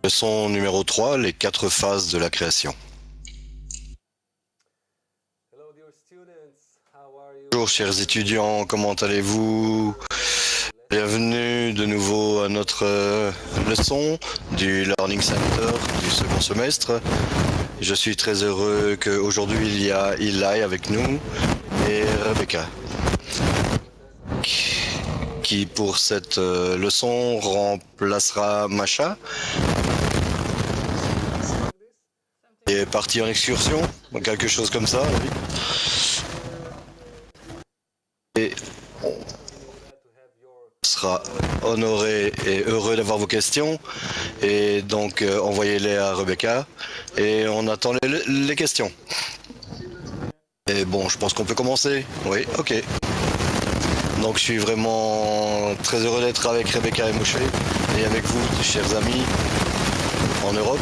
Leçon numéro 3, les 4 phases de la création. Bonjour chers étudiants, comment allez-vous? Bienvenue de nouveau à notre leçon du Learning Center du second semestre. Je suis très heureux qu'aujourd'hui il y a Eli avec nous et Rebecca qui pour cette leçon remplacera Masha. Il est parti en excursion, quelque chose comme ça, oui. Et on sera honoré et heureux d'avoir vos questions. Et donc, envoyez-les à Rebecca. Et on attend les questions. Et bon, je pense qu'on peut commencer. Oui, ok. Donc, je suis vraiment très heureux d'être avec Rebecca et Moshe et avec vous, chers amis, en Europe.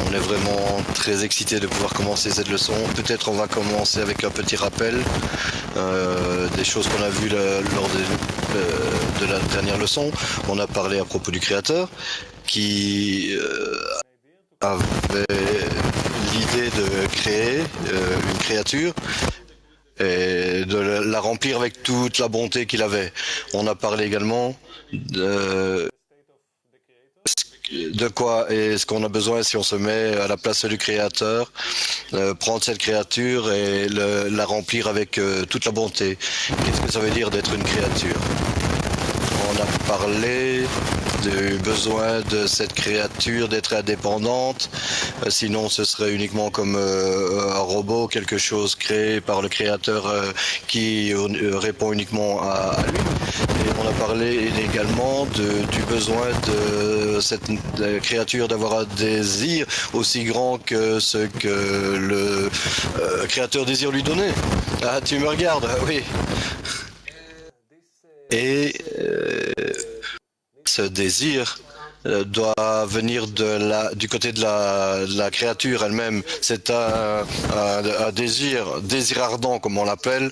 On est vraiment très excités de pouvoir commencer cette leçon. Peut-être on va commencer avec un petit rappel des choses qu'on a vues lors de la dernière leçon. On a parlé à propos du Créateur qui avait l'idée de créer une créature et de la remplir avec toute la bonté qu'il avait. On a parlé également de quoi est-ce qu'on a besoin si on se met à la place du Créateur, prendre cette créature et la remplir avec toute la bonté. Qu'est-ce que ça veut dire d'être une créature? On a parlé du besoin de cette créature d'être indépendante, sinon ce serait uniquement comme un robot, quelque chose créé par le créateur qui répond uniquement à lui. Et on a parlé également du besoin de cette créature d'avoir un désir aussi grand que ce que le créateur désire lui donner. Ah, tu me regardes, oui. Et ce désir doit venir du côté de la créature elle-même. C'est un désir ardent, comme on l'appelle,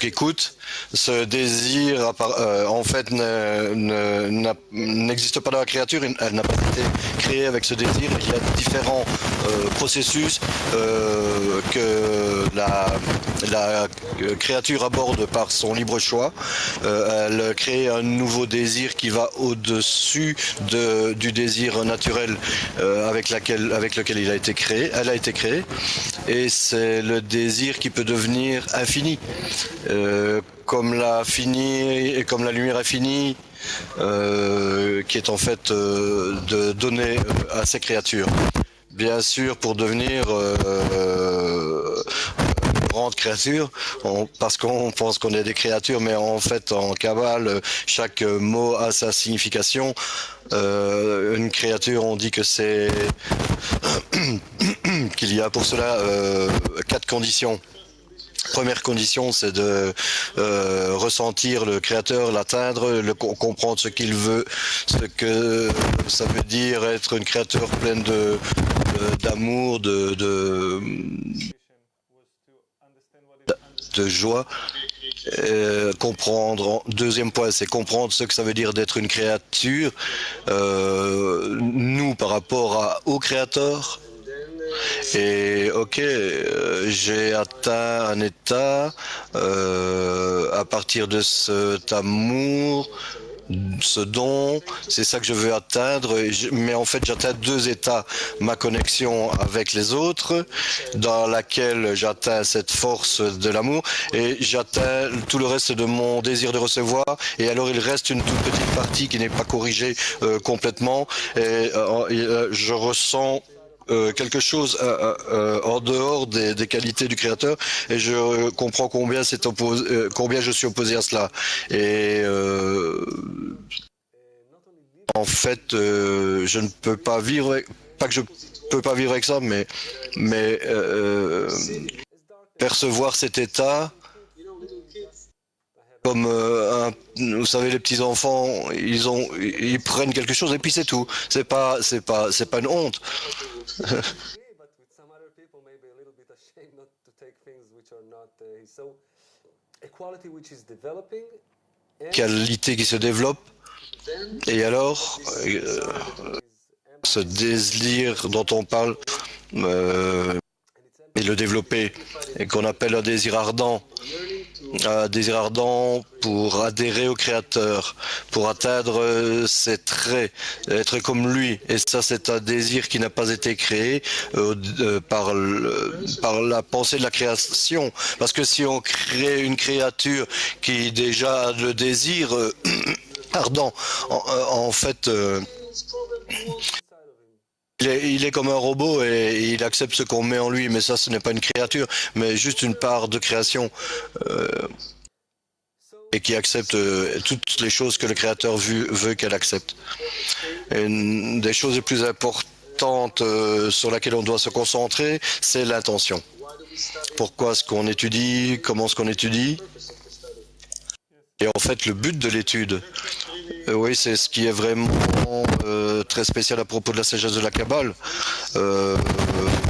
écoute. Ce désir, en fait, n'existe pas dans la créature, elle n'a pas été créée avec ce désir. Il y a différents processus que la créature aborde par son libre choix. Elle crée un nouveau désir qui va au-dessus du désir naturel avec lequel elle a été créée. Et c'est le désir qui peut devenir infini. Comme la lumière infinie, qui est en fait de donner à ces créatures. Bien sûr, pour devenir grande créature, parce qu'on pense qu'on est des créatures, mais en fait, en Kabbale, chaque mot a sa signification. Une créature, on dit que c'est qu'il y a pour cela 4 conditions. Première condition, c'est de ressentir le créateur, l'atteindre, comprendre ce qu'il veut, ce que ça veut dire être une créature pleine d'amour, de joie. Comprendre. Deuxième point, c'est comprendre ce que ça veut dire d'être une créature. Nous, par rapport au créateur. Et ok, j'ai atteint un état à partir de cet amour, ce don, c'est ça que je veux atteindre. Mais en fait, j'atteins 2 états. Ma connexion avec les autres, dans laquelle j'atteins cette force de l'amour, et j'atteins tout le reste de mon désir de recevoir. Et alors, il reste une toute petite partie qui n'est pas corrigée complètement. Et je ressens quelque chose en dehors des qualités du créateur, et je comprends combien je suis opposé à cela. Et en fait, je ne peux pas vivre pas que je peux pas vivre avec ça, mais percevoir cet état comme vous savez, les petits enfants, ils prennent quelque chose et puis c'est tout. C'est pas une honte. Qualité qui se développe Et alors, ce désir dont on parle, euh, et le développer, et qu'on appelle un désir ardent pour adhérer au Créateur, pour atteindre ses traits, être comme lui. Et ça, c'est un désir qui n'a pas été créé par la pensée de la création. Parce que si on crée une créature qui déjà a le désir ardent, en fait, il est comme un robot et il accepte ce qu'on met en lui, mais ça, ce n'est pas une créature, mais juste une part de création euh, et qui accepte toutes les choses que le créateur veut qu'elle accepte. Et une des choses les plus importantes sur laquelle on doit se concentrer, c'est l'intention. Pourquoi est-ce qu'on étudie, comment est-ce qu'on étudie, et en fait le but de l'étude. Oui, c'est ce qui est vraiment très spécial à propos de la sagesse de la Kabbale. Euh,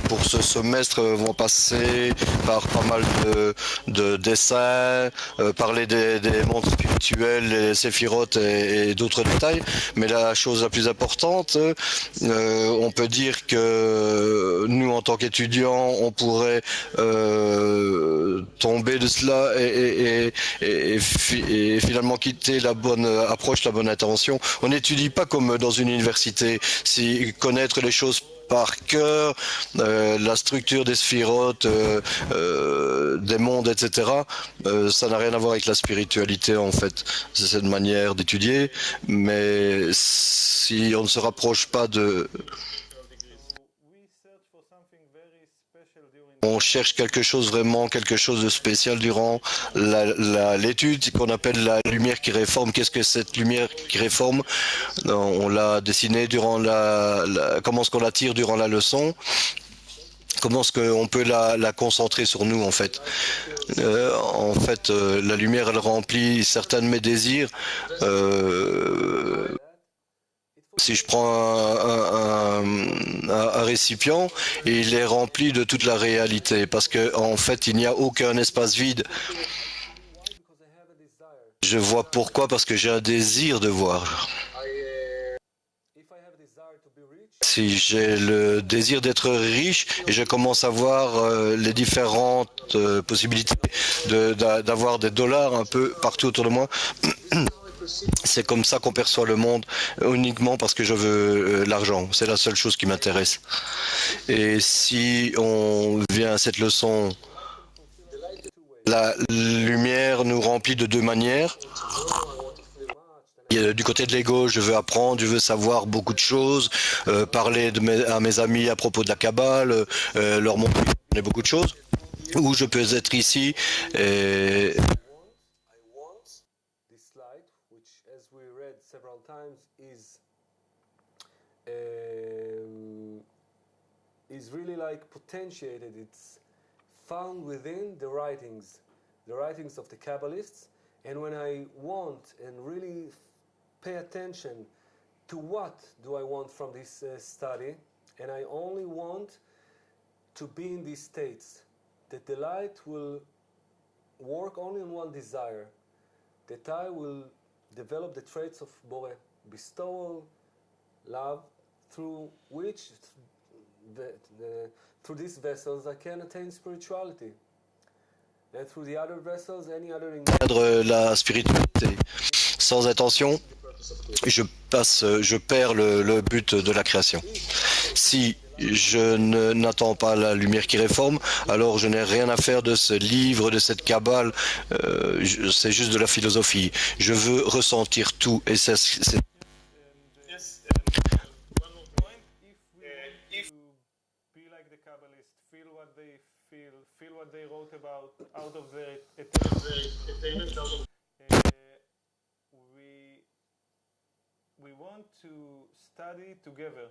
pour ce semestre, vont passer par pas mal de dessins, parler des mondes spirituels, les séphirotes et d'autres détails. Mais la chose la plus importante, on peut dire que nous, en tant qu'étudiants, on pourrait tomber de cela et finalement quitter la bonne approche, la bonne intention. On n'étudie pas comme dans une université. Si connaître les choses par cœur, la structure des sphirotes, des mondes, etc. Ça n'a rien à voir avec la spiritualité en fait. C'est cette manière d'étudier, mais si on ne se rapproche pas de on cherche quelque chose vraiment, quelque chose de spécial durant l'étude qu'on appelle la lumière qui réforme. Qu'est-ce que cette lumière qui réforme? On l'a dessinée durant comment est-ce qu'on la tire durant la leçon? Comment est-ce qu'on peut la concentrer sur nous en fait? La lumière elle remplit certains de mes désirs. Si je prends un récipient, et il est rempli de toute la réalité, parce que en fait, il n'y a aucun espace vide. Je vois pourquoi, parce que j'ai un désir de voir. Si j'ai le désir d'être riche et je commence à voir les différentes possibilités d'avoir des dollars un peu partout autour de moi, c'est comme ça qu'on perçoit le monde uniquement parce que je veux l'argent. C'est la seule chose qui m'intéresse. Et si on vient à cette leçon, la lumière nous remplit de deux manières. Du côté de l'ego, je veux apprendre, je veux savoir beaucoup de choses, parler à mes amis à propos de la Kabbale, leur montrer beaucoup de choses. Ou je peux être ici et is really like potentiated. It's found within the writings of the Kabbalists. And when I want and really pay attention to what do I want from this study, and I only want to be in these states, that the light will work only on one desire, that I will develop the traits of Bore, bestowal, love, through which through these vessels I can attain spirituality. And through the other vessels, any other la spiritualité. Sans attention, je perds le but de la création. Si je n'attends pas la lumière qui réforme, alors je n'ai rien à faire de ce livre, de cette Kabbale, c'est juste de la philosophie. Je veux ressentir tout, et c'est feel what they wrote about out of their we want to study together.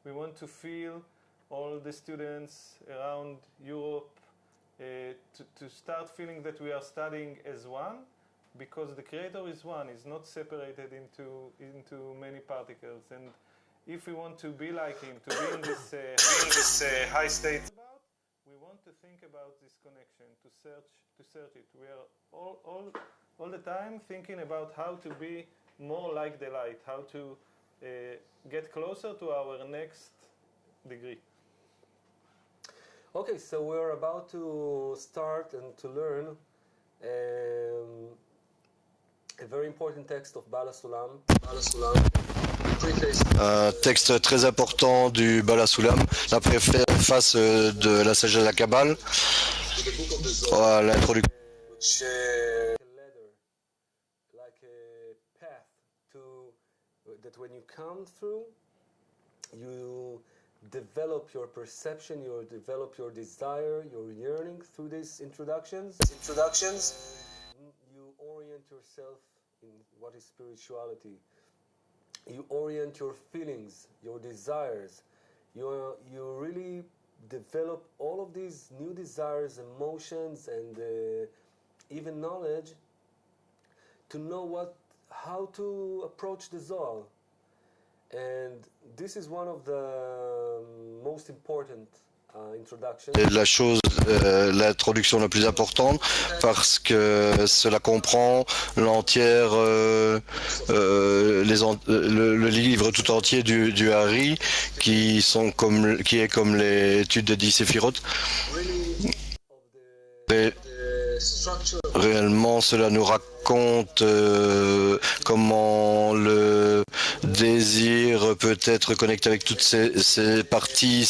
We want to feel all the students around Europe to start feeling that we are studying as one, because the creator is one, is not separated into many particles. And if we want to be like him, to be in this high state, we want to think about this connection, to search it. We are all the time thinking about how to be more like the light, how to get closer to our next degree. Okay, so we're about to start and to learn a very important text of Bala Sulam. Un texte très important du Bala Sulam, la préface de la sagesse de la Kabbale, l'introduction. Like a path to that when you come through, you develop your perception, you develop your desire, your yearning through these introductions. You orient yourself in what is spirituality. You orient your feelings, your desires. You really develop all of these new desires, emotions, and even knowledge to know how to approach the Zohar. And this is one of the most important introductions. C'est l'introduction la plus importante parce que cela comprend l'entière, le livre tout entier du Hari qui est comme l'étude des 10 séphirotes. Et réellement, cela nous raconte comment le désir peut être connecté avec toutes ces parties,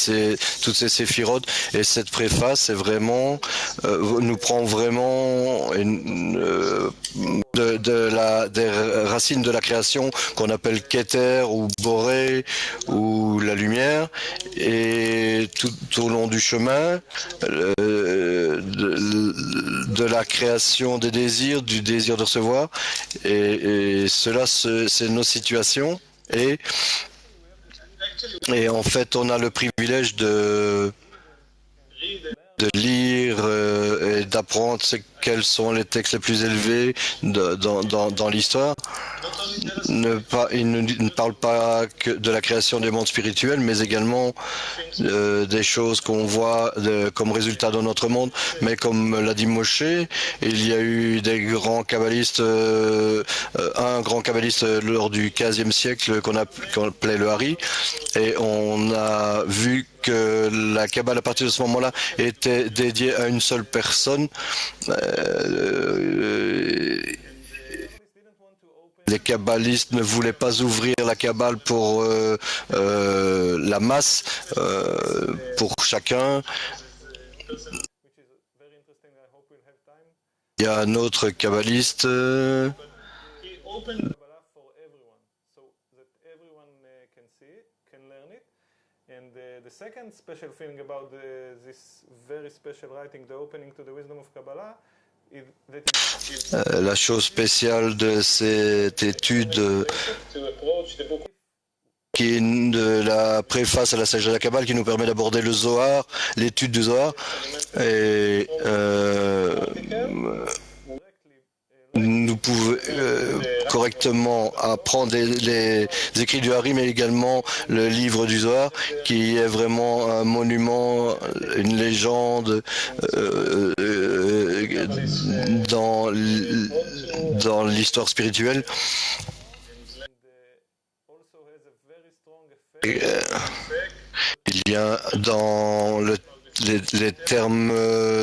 toutes ces séphirotes. Et cette préface nous prend vraiment des racines de la création qu'on appelle Keter ou Boré ou la lumière. Et tout au long du chemin, de la création des désirs, du désir de recevoir, et cela, c'est nos situations. Et en fait, on a le privilège de lire et d'apprendre quels sont les textes les plus élevés dans l'histoire. Il ne parle pas que de la création des mondes spirituels, mais également des choses qu'on voit comme résultat dans notre monde. Mais comme l'a dit Moshe, il y a eu des grands kabbalistes, un grand kabbaliste lors du 15e siècle qu'on appelait le Hari, et on a vu que la Kabbale à partir de ce moment-là était dédiée à une seule personne. Les kabbalistes ne voulaient pas ouvrir la Kabbale pour la masse, pour chacun. Il y a un autre kabbaliste The second special thing about this very special writing, the opening to the wisdom of Kabbalah, is that la chose spéciale de cette étude qui est de la préface à la sagesse de la Kabbale qui nous permet d'aborder le Zohar, l'étude du Zohar, et nous pouvons correctement apprendre les écrits du Hari, mais également le livre du Zohar, qui est vraiment un monument, une légende dans l'histoire spirituelle. Et, il y a dans les termes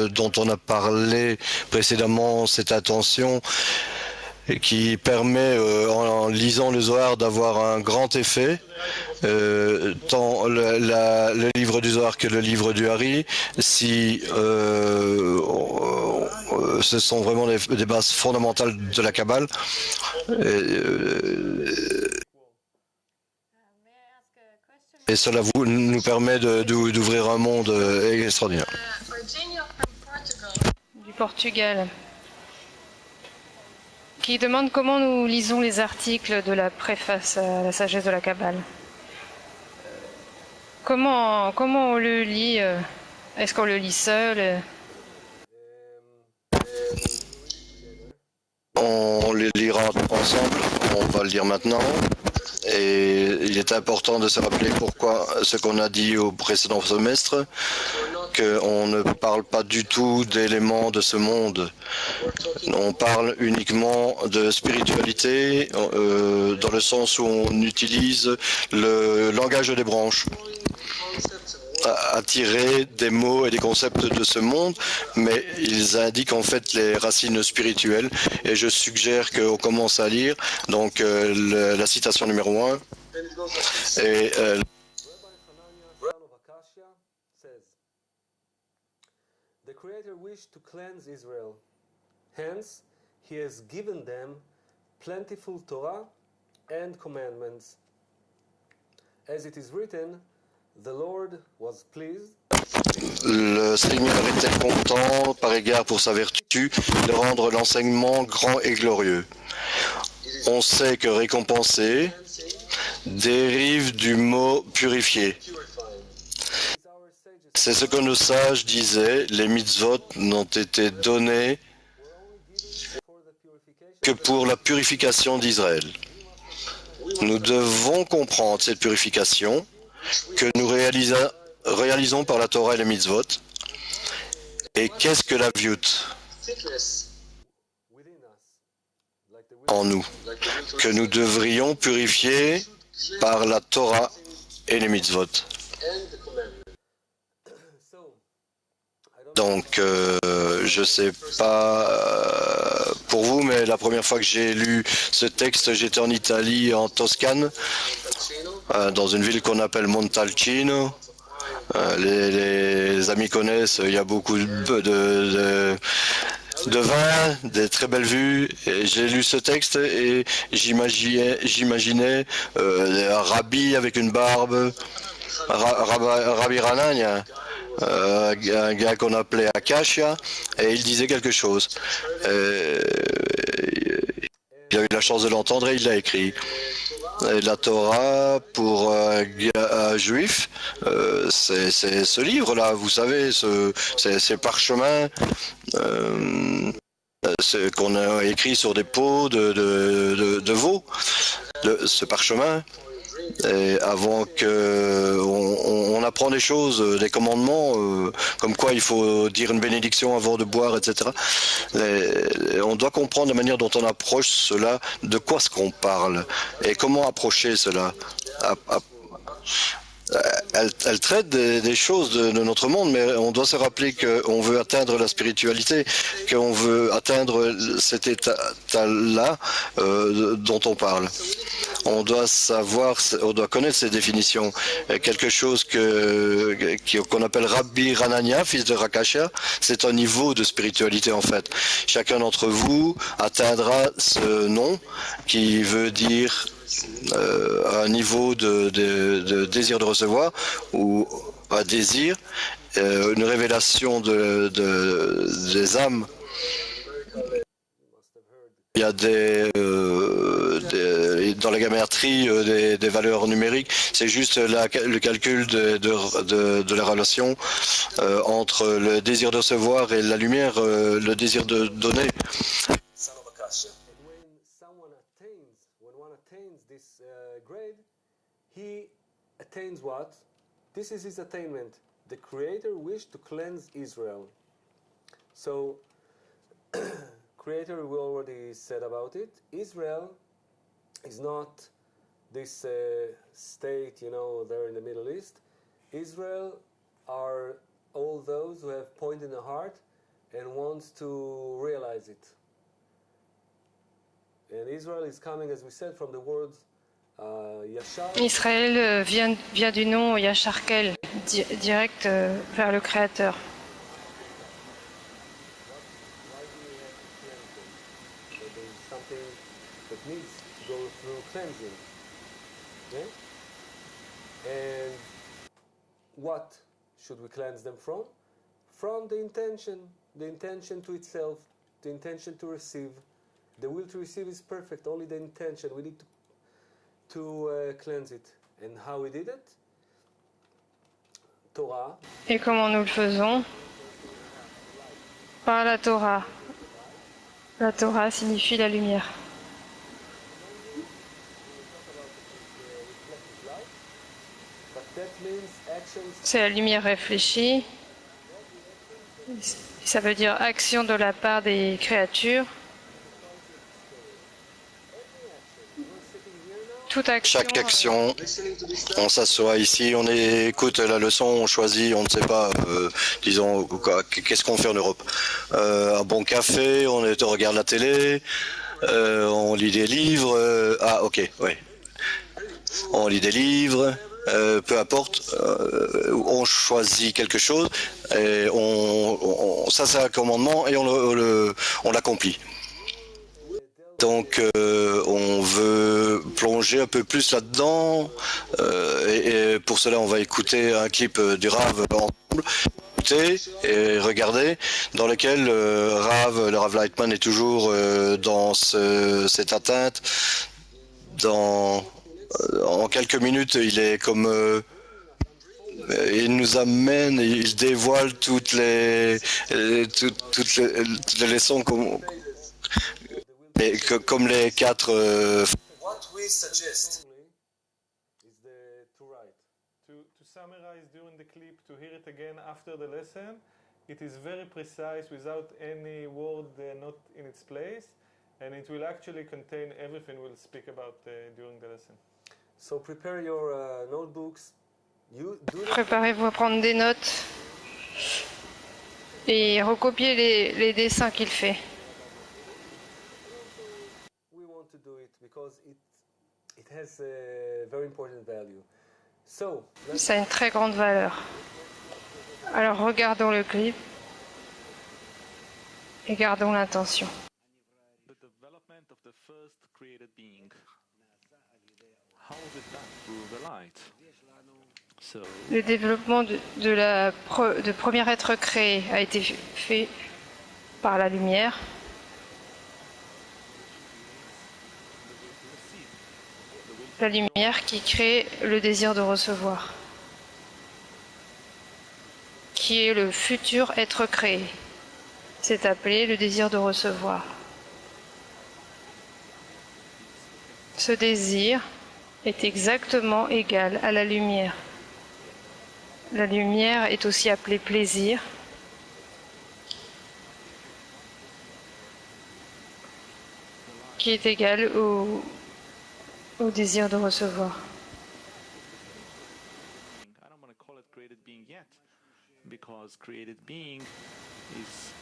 dont on a parlé précédemment, cette attention qui permet en lisant le Zohar d'avoir un grand effet, tant le livre du Zohar que le livre du Hari, si ce sont vraiment des bases fondamentales de la Kabbale. Et cela nous permet d'ouvrir un monde extraordinaire. Du Portugal, qui demande comment nous lisons les articles de la préface à la sagesse de la Kabbale. Comment on le lit? Est-ce qu'on le lit seul? On les lira ensemble, on va le lire maintenant. Et il est important de se rappeler pourquoi ce qu'on a dit au précédent semestre. qu'on ne parle pas du tout d'éléments de ce monde. On parle uniquement de spiritualité dans le sens où on utilise le langage des branches à tirer des mots et des concepts de ce monde, mais ils indiquent en fait les racines spirituelles. Et je suggère qu'on commence à lire donc la citation numéro 1. Et The Creator wished to cleanse Israel. Hence, He has given them plentiful Torah and commandments. As it is written, the Lord was pleased. Le Seigneur était content, par égard pour sa vertu, de rendre l'enseignement grand et glorieux. On sait que récompenser dérive du mot purifier. C'est ce que nos sages disaient, les mitzvot n'ont été donnés que pour la purification d'Israël. Nous devons comprendre cette purification que nous réalisons par la Torah et les mitzvot. Et qu'est-ce que la viout en nous, que nous devrions purifier par la Torah et les mitzvot. Donc, je ne sais pas pour vous, mais la première fois que j'ai lu ce texte, j'étais en Italie, en Toscane, dans une ville qu'on appelle Montalcino. Les amis connaissent, il y a beaucoup de vin, des très belles vues. J'ai lu ce texte et j'imaginais un rabbi avec une barbe, Rabbi Ranania. Un gars qu'on appelait Akashia, et il disait quelque chose. Il a eu la chance de l'entendre et il l'a écrit. Et la Torah, pour un juif, c'est ce livre-là, vous savez, ces parchemins qu'on a écrit sur des peaux de veau, ce parchemin. Et avant que on apprend des choses, des commandements, comme quoi il faut dire une bénédiction avant de boire, etc. On doit comprendre la manière dont on approche cela, de quoi ce qu'on parle et comment approcher cela. Elle traite des choses de notre monde, mais on doit se rappeler qu'on veut atteindre la spiritualité, qu'on veut atteindre cet état-là dont on parle. On doit savoir, on doit connaître ces définitions. Quelque chose qu'on appelle Rabbi Ranania, fils de Rakashia, c'est un niveau de spiritualité en fait. Chacun d'entre vous atteindra ce nom qui veut dire un niveau de désir de recevoir ou un désir, une révélation des âmes. Il y a dans la gamétrie des valeurs numériques, c'est juste le calcul de la relation entre le désir de recevoir et la lumière, le désir de donner. He attains what? This is his attainment. The Creator wished to cleanse Israel. So, Creator, we already said about it. Israel is not this state, you know, there in the Middle East. Israel are all those who have point in the heart and wants to realize it. And Israel is coming, as we said, from the words Israël vient du nom Yacharkel, direct vers le Créateur. And what should we cleanse them from? From the intention to itself, the intention to receive. The will to receive is perfect, only the intention. We need to cleanse it. And how we did it? Torah. Et comment nous le faisons? Par la Torah. La Torah signifie la lumière. C'est la lumière réfléchie, Ça veut dire action de la part des créatures. Toute action. Chaque action, on s'assoit ici, on écoute la leçon, on choisit, on ne sait pas, disons, qu'est-ce qu'on fait en Europe. Un bon café, on regarde la télé, on lit des livres. Ah, ok, oui. On lit des livres, peu importe, on choisit quelque chose, et ça c'est un commandement et on l'accomplit. Donc on veut plonger un peu plus là-dedans et pour cela on va écouter un clip du Rav ensemble, écouter et regarder, dans lequel le Rav Lightman est toujours dans cette atteinte. En quelques minutes, il est comme il nous amène, il dévoile toutes les leçons comme les quatre. What we suggest is to write. To summarize during the clip, to hear it again after the lesson, it is very precise without any word not in its place, and it will actually contain everything we'll speak about during the lesson. So prepare your notebooks. You do not Préparez-vous à prendre des notes et recopier les dessins qu'il fait. we want to do it because it has a very important value. So let's Ça a une très grande valeur. Alors regardons le clip et gardons l'intention. The development of the first created being. How is it done? Through the light. So, Le développement de premier être créé a été fait par la lumière. La lumière qui crée le désir de recevoir, qui est le futur être créé. C'est appelé le désir de recevoir. Ce désir est exactement égal à la lumière. La lumière est aussi appelée plaisir. Qui est égal au désir de recevoir. I don't want to call it created being yet, because created being is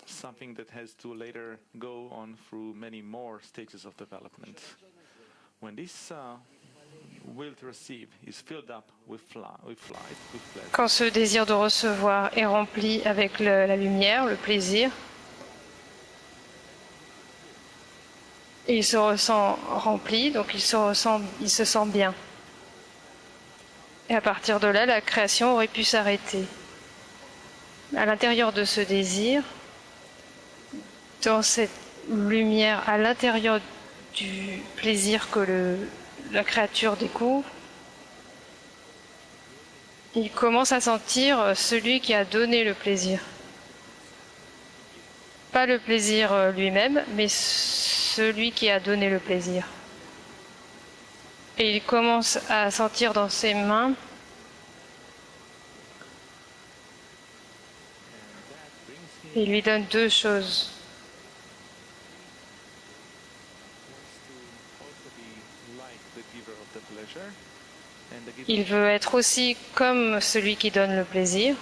something that has to later go on through many more stages of development. When this will to receive is filled up with light, with pleasure, Quand ce désir de recevoir est rempli avec la lumière, le plaisir, et il se ressent rempli, donc il se sent bien. Et à partir de là, la création aurait pu s'arrêter. À l'intérieur de ce désir, dans cette lumière, à l'intérieur du plaisir que la créature découvre, il commence à sentir celui qui a donné le plaisir. Pas le plaisir lui-même, mais celui qui a donné le plaisir. Et il commence à sentir dans ses mains et il lui donne deux choses. also be like the giver of the pleasure and the giver Il veut être aussi comme celui qui donne le plaisir.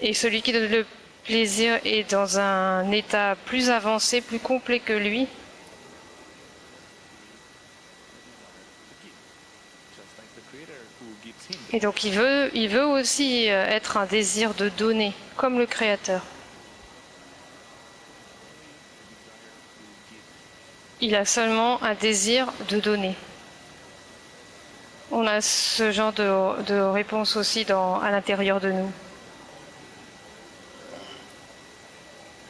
Et celui qui donne le plaisir est dans un état plus avancé, plus complet que lui. just like the creator who gives him. Et donc il veut aussi être un désir de donner, comme le Créateur. Il a seulement un désir de donner. On a ce genre de réponse aussi à l'intérieur de nous.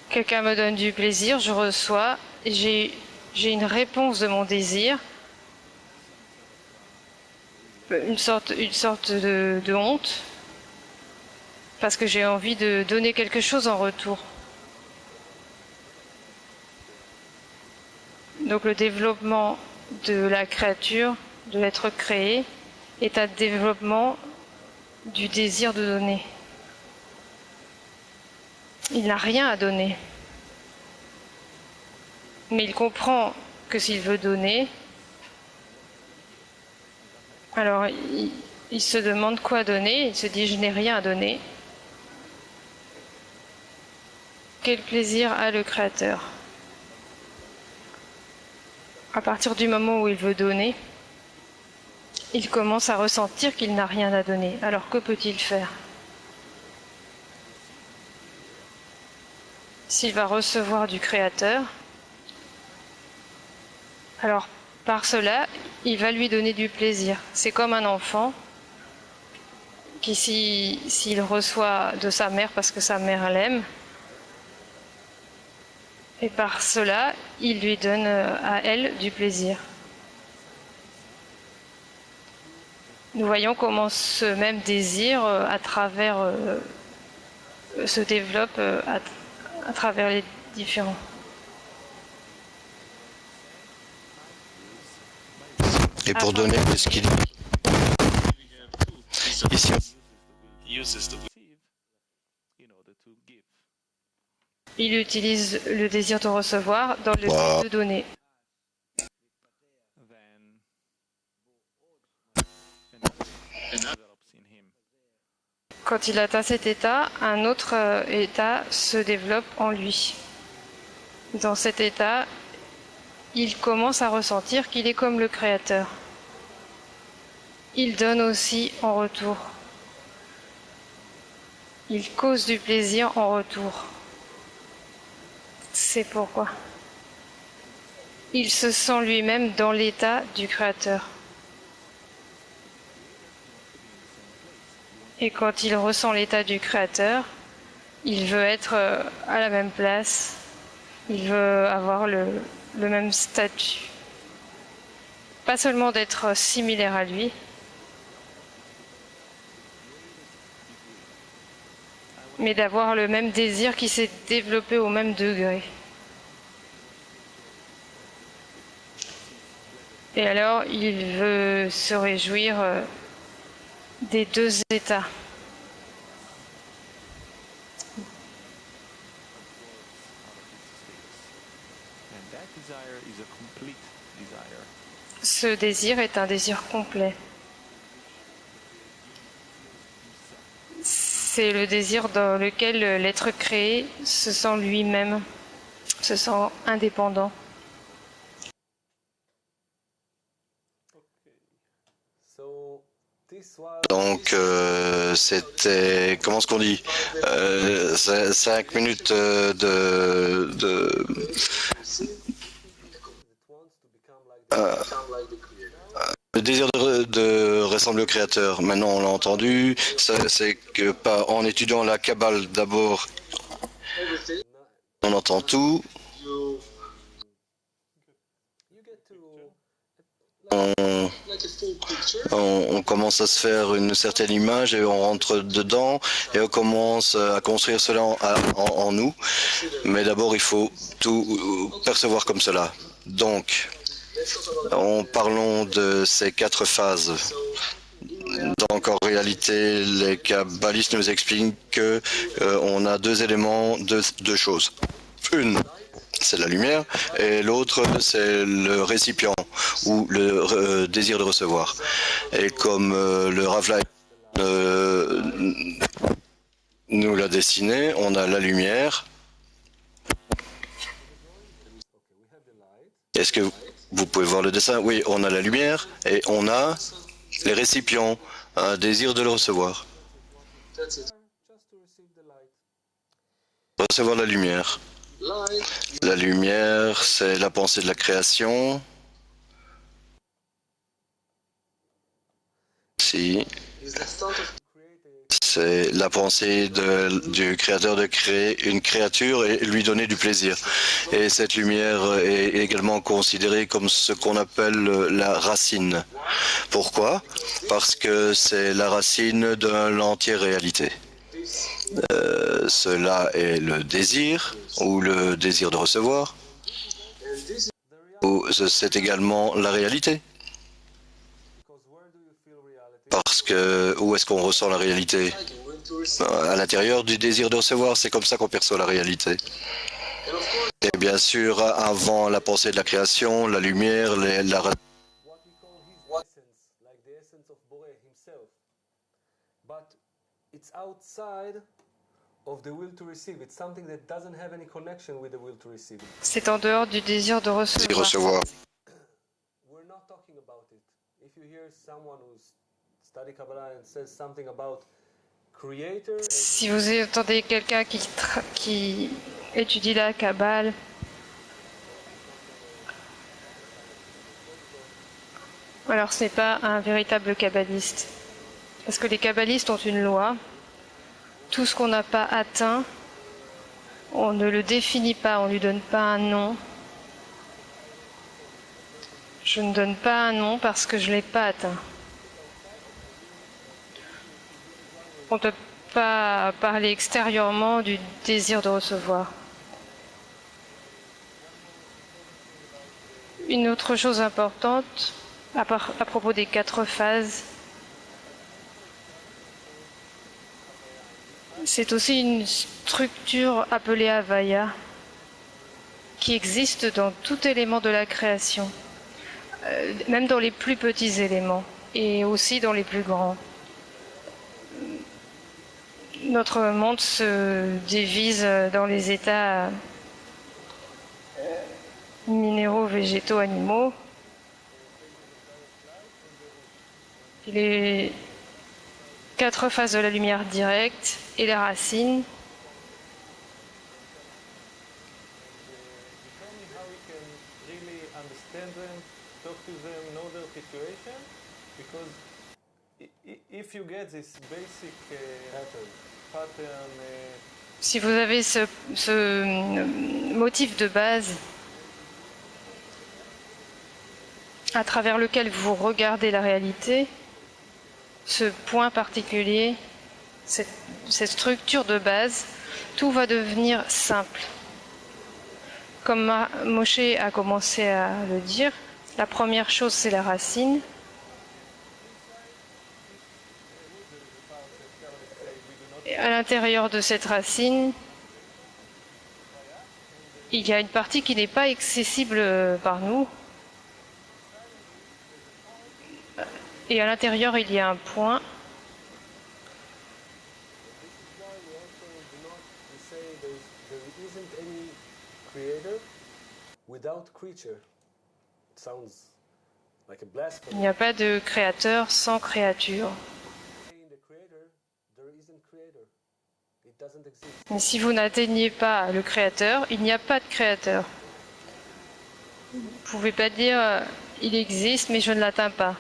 Quelqu'un me donne du plaisir, je reçois, j'ai une réponse de mon désir, une sorte de honte, parce que j'ai envie de donner quelque chose en retour. Donc le développement de la créature, de l'être créé, est un développement du désir de donner. Il n'a rien à donner. Mais il comprend que s'il veut donner, alors il se demande quoi donner, il se dit je n'ai rien à donner. Quel plaisir a le Créateur? À partir du moment où il veut donner, il commence à ressentir qu'il n'a rien à donner. Alors que peut-il faire? S'il va recevoir du Créateur, alors par cela, il va lui donner du plaisir. C'est comme un enfant qui, s'il reçoit de sa mère parce que sa mère l'aime, et par cela, il lui donne à elle du plaisir. Nous voyons comment ce même désir se développe à travers les différents. Et pour donner, qu'est-ce qu'il dit ici? Il utilise le désir de recevoir dans le but de donner. Quand il atteint cet état, un autre état se développe en lui. Dans cet état, il commence à ressentir qu'il est comme le Créateur. Il donne aussi en retour. Il cause du plaisir en retour. C'est pourquoi il se sent lui-même dans l'état du Créateur. Et quand il ressent l'état du Créateur, il veut être à la même place, il veut avoir le même statut. Pas seulement d'être similaire à lui, mais d'avoir le même désir qui s'est développé au même degré. Et alors, il veut se réjouir des deux états. Ce désir est un désir complet. C'est le désir dans lequel l'être créé se sent lui-même, se sent indépendant. Donc, c'était, comment est-ce qu'on dit, 5 minutes le désir de ressembler au Créateur. Maintenant, on l'a entendu. C'est que en étudiant la Kabbale d'abord, on entend tout. On commence à se faire une certaine image et on rentre dedans et on commence à construire cela en nous. Mais d'abord, il faut tout percevoir comme cela. Donc, parlons de ces 4 phases. Donc, en réalité, les kabbalistes nous expliquent qu'on a 2 éléments, deux choses. Une, c'est la lumière, et l'autre, c'est le récipient, ou le désir de recevoir. Et comme le Rav Leib nous l'a dessiné, on a la lumière. Est-ce que vous pouvez voir le dessin? Oui, on a la lumière, et on a les récipients, un désir de le recevoir. Recevoir la lumière. La lumière, c'est la pensée de la création. Si. C'est la pensée du Créateur de créer une créature et lui donner du plaisir. Et cette lumière est également considérée comme ce qu'on appelle la racine. Pourquoi? Parce que c'est la racine de l'entière réalité. Cela est le désir, ou le désir de recevoir, ou c'est également la réalité. Parce où est-ce qu'on ressent la réalité? À l'intérieur du désir de recevoir, c'est comme ça qu'on perçoit la réalité. Et bien sûr, avant la pensée de la création, la lumière, la what we call his essence, like the essence of Boré himself. But it's outside of the will to receive. It's something that doesn't have any connection with the will to receive. C'est en dehors du désir de recevoir. recevoir. We're not talking about it. If you hear someone who's study Kabbalah and says something about creator, Si vous entendez quelqu'un qui étudie la Kabbale, alors ce n'est pas un véritable kabbaliste. Parce que les kabbalistes ont une loi. Tout ce qu'on n'a pas atteint, on ne le définit pas, on ne lui donne pas un nom. Je ne donne pas un nom parce que je ne l'ai pas atteint. On ne peut pas parler extérieurement du désir de recevoir. Une autre chose importante à propos des 4 phases, c'est aussi une structure appelée Havaya qui existe dans tout élément de la création, même dans les plus petits éléments et aussi dans les plus grands. Notre monde se divise dans les états minéraux, végétaux, animaux. Les 4 phases de la lumière directe et les racines. Tell me how we can really understand them, talk to them, know their situation, because if you get this basic pattern, Si vous avez ce motif de base à travers lequel vous regardez la réalité, ce point particulier, cette structure de base, tout va devenir simple. Comme Moshe a commencé à le dire, la première chose c'est la racine. Et à l'intérieur de cette racine, il y a une partie qui n'est pas accessible par nous. Et à l'intérieur, il y a un point. Il n'y a pas de créateur sans créature. Mais si vous n'atteignez pas le créateur, il n'y a pas de créateur. Vous ne pouvez pas dire il existe mais je ne l'atteins pas.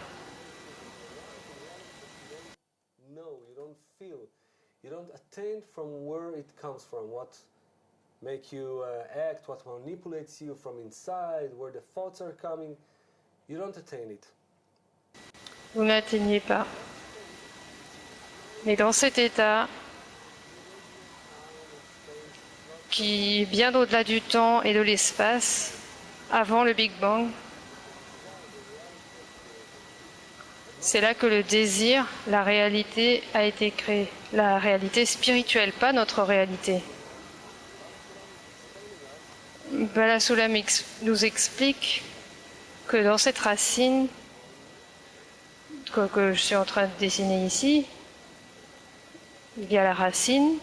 You don't attain from where it comes from, what make you act, what manipulates you from inside, where the thoughts are coming. You don't attain it. Vous n'atteignez pas. Mais dans cet état, qui est bien au-delà du temps et de l'espace, avant le Big Bang, c'est là que le désir, la réalité a été créée. La réalité spirituelle, pas notre réalité. Bala Soulam nous explique que dans cette racine que je suis en train de dessiner ici, il y a la racine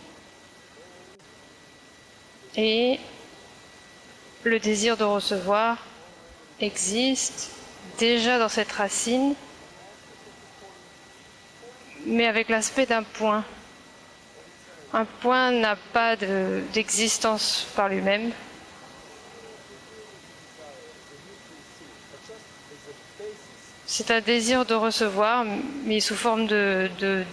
et le désir de recevoir existe déjà dans cette racine, mais avec l'aspect d'un point. Un point n'a pas d'existence par lui-même. C'est un désir de recevoir, mais sous forme de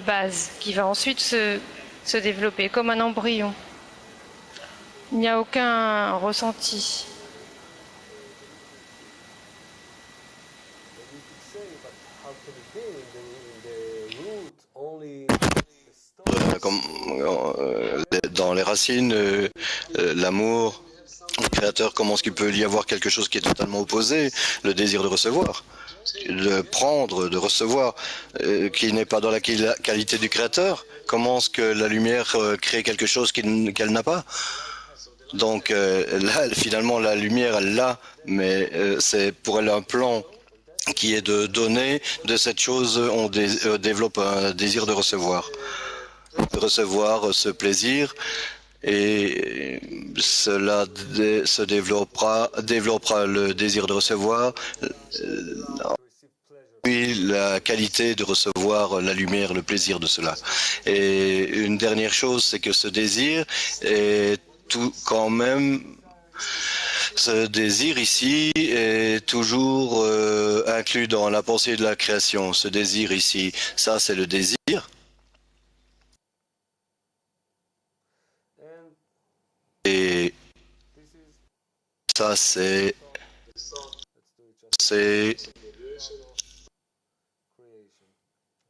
base, qui va ensuite se développer comme un embryon. Il n'y a aucun ressenti. Dans les racines, l'amour, créateur, comment est-ce qu'il peut y avoir quelque chose qui est totalement opposé, le désir de recevoir, de prendre, de recevoir, qui n'est pas dans la qualité du créateur? Comment est-ce que la lumière crée quelque chose qu'elle n'a pas? Donc là, finalement, la lumière, elle l'a, mais c'est pour elle un plan qui est de donner de cette chose, on développe un désir de recevoir ce plaisir, et cela se développera le désir de recevoir, puis la qualité de recevoir la lumière, le plaisir de cela. Et une dernière chose, c'est que ce désir est tout quand même. Ce désir ici est toujours inclus dans la pensée de la création. Ce désir ici, ça c'est le désir. Et ça c'est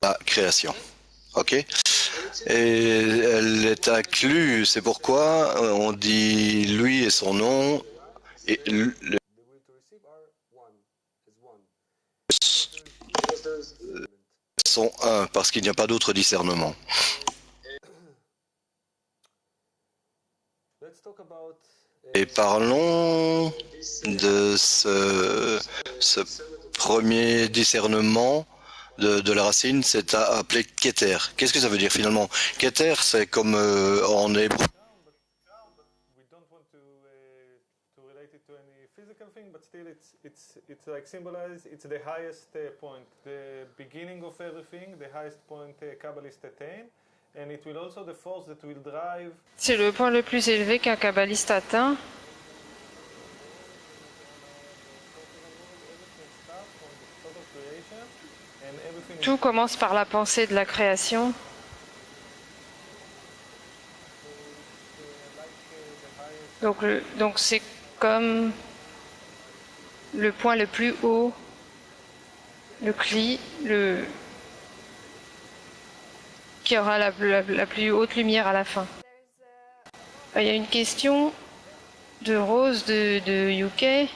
la création. OK? Et elle est inclue, c'est pourquoi on dit lui et son nom. Et sont un, parce qu'il n'y a pas d'autre discernement. Et parlons de ce premier discernement de la racine, c'est appelé Keter. Qu'est-ce que ça veut dire finalement? Keter, c'est comme en hébreu. It's like symbolized, it's the highest point, the beginning of everything, the highest point Kabbalists attain, and it will also the force that will drive. C'est le point le plus élevé qu'un kabbaliste atteint. Tout commence par la pensée de la création. Donc c'est comme le point le plus haut, le cli, qui aura la plus haute lumière à la fin. Il y a une question de Rose de UK.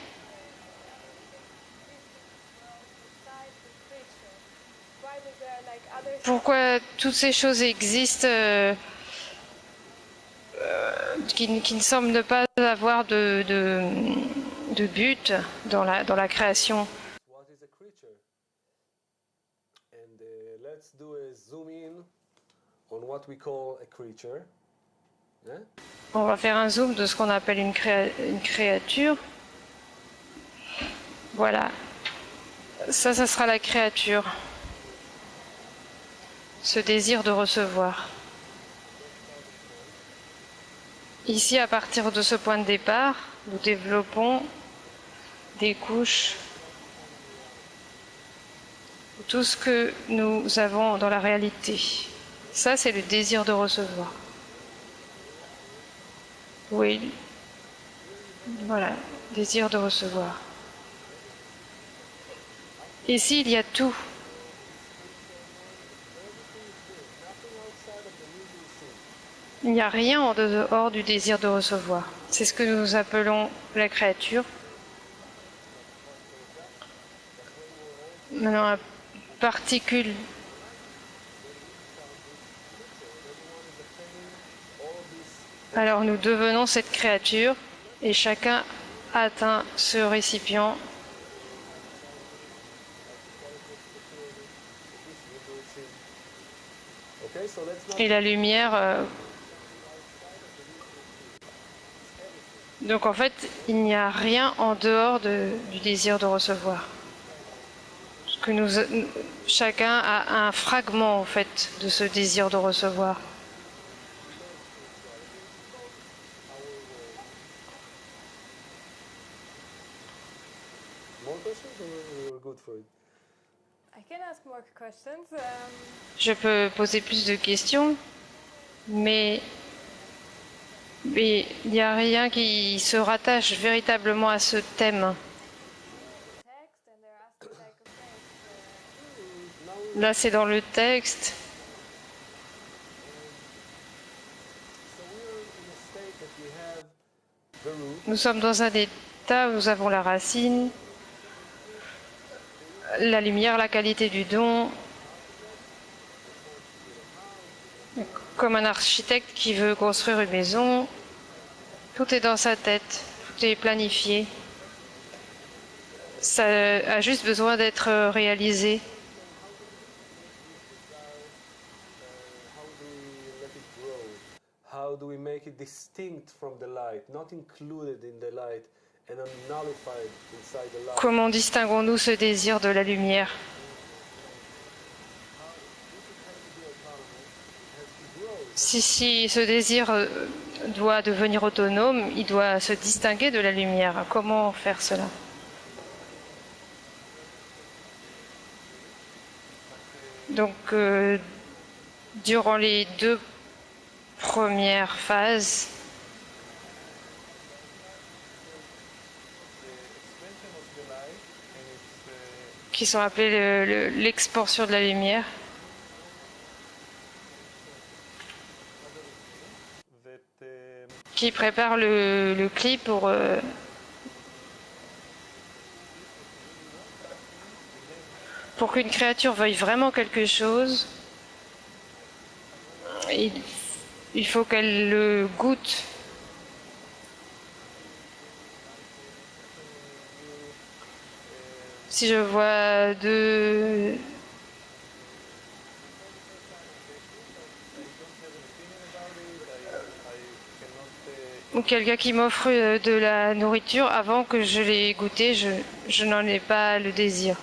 Pourquoi toutes ces choses existent qui ne semblent ne pas avoir de but dans la création? On va faire un zoom de ce qu'on appelle une créature. Voilà. Ça sera la créature. Ce désir de recevoir. Ici, à partir de ce point de départ, nous développons des couches. Tout ce que nous avons dans la réalité. Ça, c'est le désir de recevoir. Oui. Voilà, désir de recevoir. Ici, il y a tout. Il n'y a rien en dehors du désir de recevoir. C'est ce que nous appelons la créature. Maintenant, la particule. Alors nous devenons cette créature et chacun atteint ce récipient. Et la lumière. Donc en fait, il n'y a rien en dehors du désir de recevoir. Parce que chacun a un fragment en fait de ce désir de recevoir. Je peux poser plus de questions, mais il n'y a rien qui se rattache véritablement à ce thème. Là, c'est dans le texte. Nous sommes dans un état où nous avons la racine, la lumière, la qualité du don, comme un architecte qui veut construire une maison, tout est dans sa tête, tout est planifié. Ça a juste besoin d'être réalisé. How do we make it distinct from the light, not included in the light and unnullified inside the light? Comment distinguons-nous ce désir de la lumière? Si ce désir doit devenir autonome, il doit se distinguer de la lumière. Comment faire cela? Donc, durant les 2 premières phases, qui sont appelées l'expansion de la lumière, qui prépare le clip pour qu'une créature veuille vraiment quelque chose, il faut qu'elle le goûte. Si je vois ou quelqu'un qui m'offre de la nourriture, avant que je l'ai goûté, je n'en ai pas le désir.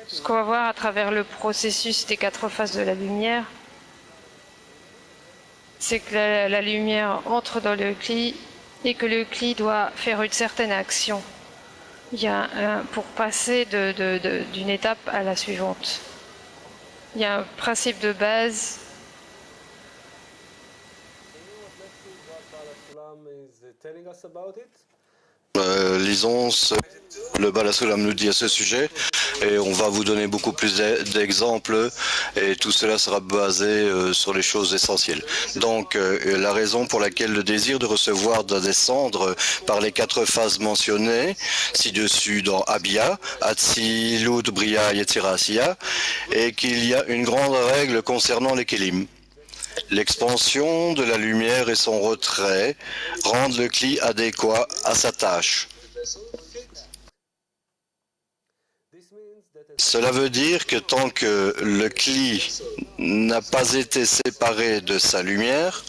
Ce qu'on va voir à travers le processus des 4 phases de la lumière, c'est que la lumière entre dans le cli et que le cli doit faire une certaine action. Il y a pour passer d'une étape à la suivante. Il y a un principe de base. Lisons ce que le Bala Soulam nous dit à ce sujet et on va vous donner beaucoup plus d'exemples et tout cela sera basé sur les choses essentielles. Donc la raison pour laquelle le désir de recevoir doit descendre par les 4 phases mentionnées ci-dessus dans Abia, Atzilut, Bria, Yetzira, Asiya, et qu'il y a une grande règle concernant les Kélim. L'expansion de la lumière et son retrait rendent le cli adéquat à sa tâche. Cela veut dire que tant que le cli n'a pas été séparé de sa lumière,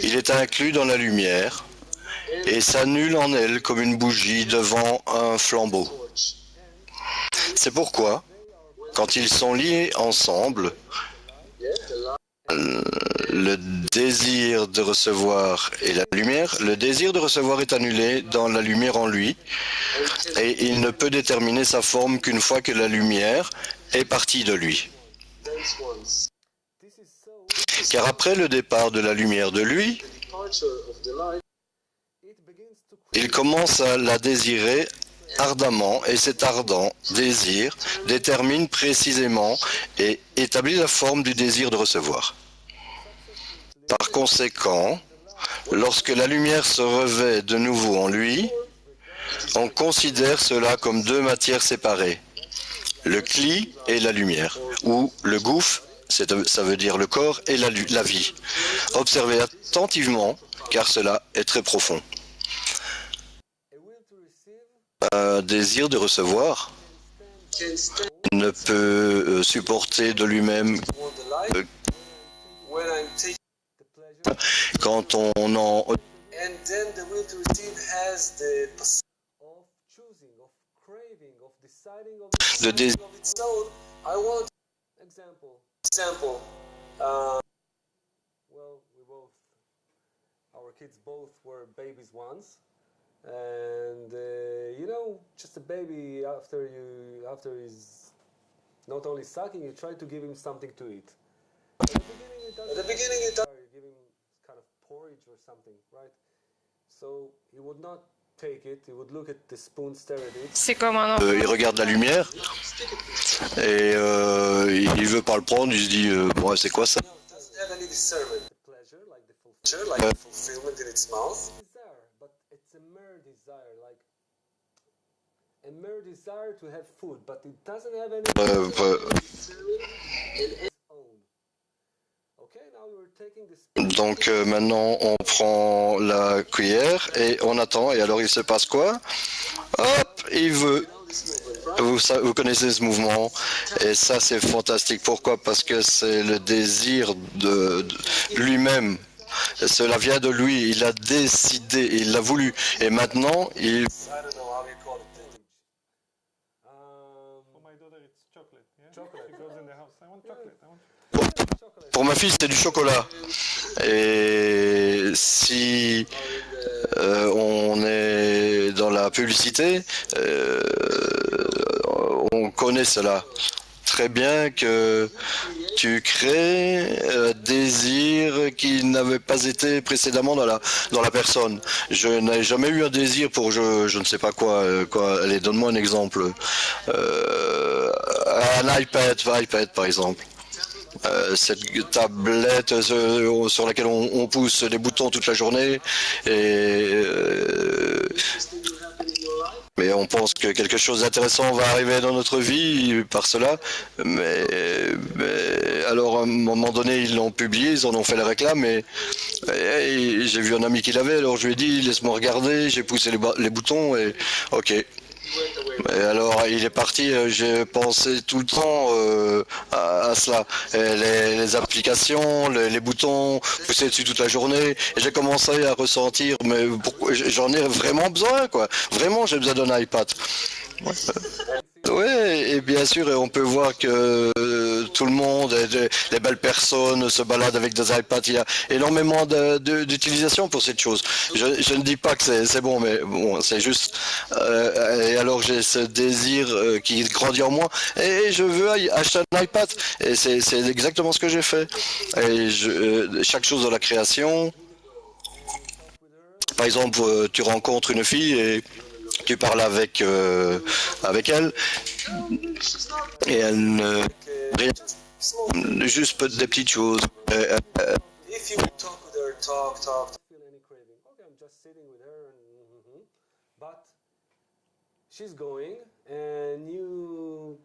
il est inclus dans la lumière et s'annule en elle comme une bougie devant un flambeau. C'est pourquoi, quand ils sont liés ensemble, le désir de recevoir et la lumière, le désir de recevoir est annulé dans la lumière en lui et il ne peut déterminer sa forme qu'une fois que la lumière est partie de lui. Car après le départ de la lumière de lui, il commence à la désirer ardemment et cet ardent désir détermine précisément et établit la forme du désir de recevoir. Par conséquent, lorsque la lumière se revêt de nouveau en lui, on considère cela comme 2 matières séparées, le cli et la lumière, ou le gouffre, ça veut dire le corps, et la vie. Observez attentivement, car cela est très profond. Un désir de recevoir ne peut supporter de lui-même quand on en le désir. Our kids both were babies once, and you know, just a baby after he's not only sucking, you try to give him something to eat. At the beginning, you give him kind of porridge or something, right? So he would not take it. He would look at the spoon, stare at it. C'est comme un enfant. Il regarde la lumière et il veut pas le prendre. Il se dit, ouais, c'est quoi ça? pleasure, like the fulfillment in its mouth. Desire, but it's a mere desire, like a mere desire to have food, but it doesn't have any in its own. Okay, now we're taking this. Donc maintenant on prend la cuillère et on attend. Et alors il se passe quoi? Hop, il veut. Vous connaissez ce mouvement et ça c'est fantastique. Pourquoi? Parce que c'est le désir de lui-même. Cela vient de lui. Il a décidé, il l'a voulu. Et maintenant il. Pour ma fille, c'est du chocolat. Et si on est dans la publicité, on connaît cela très bien que tu crées un désir qui n'avait pas été précédemment dans la personne. Je n'ai jamais eu un désir pour je ne sais pas quoi. Allez, donne-moi un exemple. Un iPad par exemple. Cette tablette sur laquelle on pousse les boutons toute la journée mais on pense que quelque chose d'intéressant va arriver dans notre vie par cela, mais alors à un moment donné ils l'ont publié, ils en ont fait la réclame et j'ai vu un ami qui l'avait, alors je lui ai dit laisse-moi regarder, j'ai poussé les boutons et ok. Et alors il est parti, j'ai pensé tout le temps à cela, les applications, les boutons, pousser dessus toute la journée, et j'ai commencé à ressentir, mais j'en ai vraiment besoin, quoi. Vraiment, j'ai besoin d'un iPad. Oui, et bien sûr, et on peut voir que tout le monde, les belles personnes se baladent avec des iPads. Il y a énormément d'utilisation pour cette chose. Je ne dis pas que c'est bon, mais bon, c'est juste. Et alors j'ai ce désir qui grandit en moi, et je veux acheter un iPad. Et c'est exactement ce que j'ai fait. Et chaque chose dans la création. Par exemple, tu rencontres une fille et tu parles avec elle et elle rien, juste des petites choses. If you talk with her, talk. Feel any craving? Okay, I'm just sitting with her, but she's going, and you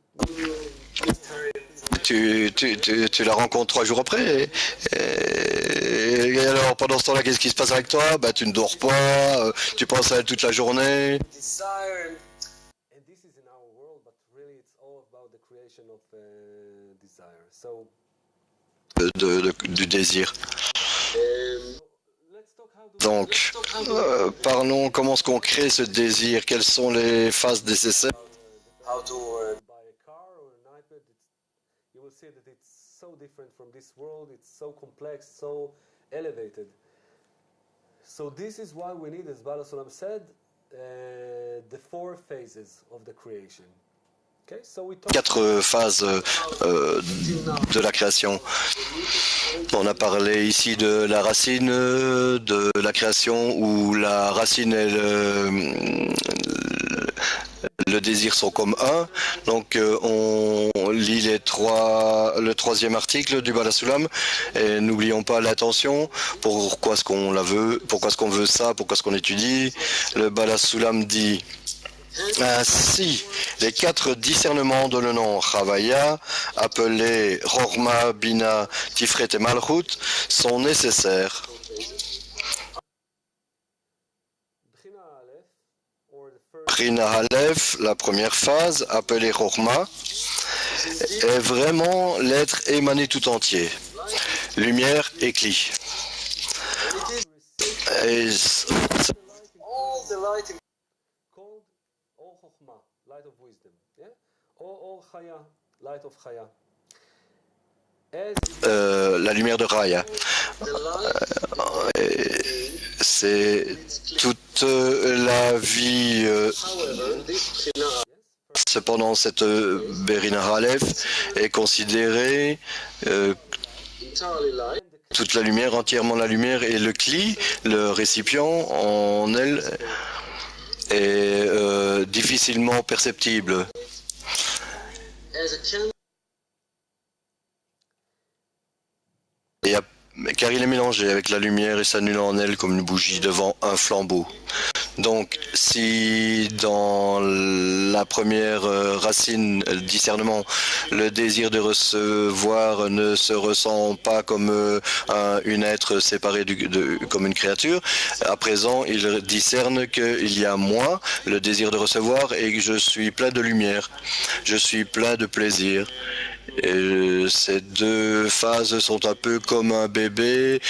tu la rencontres 3 jours après et alors pendant ce temps-là qu'est-ce qui se passe avec toi? Bah tu ne dors pas, tu penses à elle toute la journée. Du désir. Donc parlons comment est-ce qu'on crée ce désir, quelles sont les phases nécessaires. See that it's so different from this world, it's so complex, so elevated. So this is why we need, as Bala Sulam said, the 4 phases of the creation. Okay? So we talk 4 phases de la création. On a parlé ici de la racine de la création où la racine est le désir sont comme un. Donc on lit le 3e article du Bala Sulam et n'oublions pas l'intention. Pourquoi est-ce qu'on la veut? Pourquoi est-ce qu'on veut ça? Pourquoi est-ce qu'on étudie? Le Bala Sulam dit ainsi, les 4 discernements de le nom Chavaya, appelés Rorma, Bina, Tifret et Malchut, sont nécessaires. Brina Aleph, la première phase, appelée Rorma, est vraiment l'être émané tout entier. Lumière et Kli. Et la lumière de Raya. C'est toute la vie. Cependant, cette Berina Aleph est considérée toute la lumière, entièrement la lumière, et le Kli, le récipient en elle, est difficilement perceptible. car il est mélangé avec la lumière et s'annule en elle comme une bougie devant un flambeau. Donc, si dans la première racine, discernement, le désir de recevoir ne se ressent pas comme un être séparé comme une créature, à présent, il discerne qu'il y a moi, le désir de recevoir, et que je suis plein de lumière, je suis plein de plaisir. Et ces deux phases sont un peu comme un bébé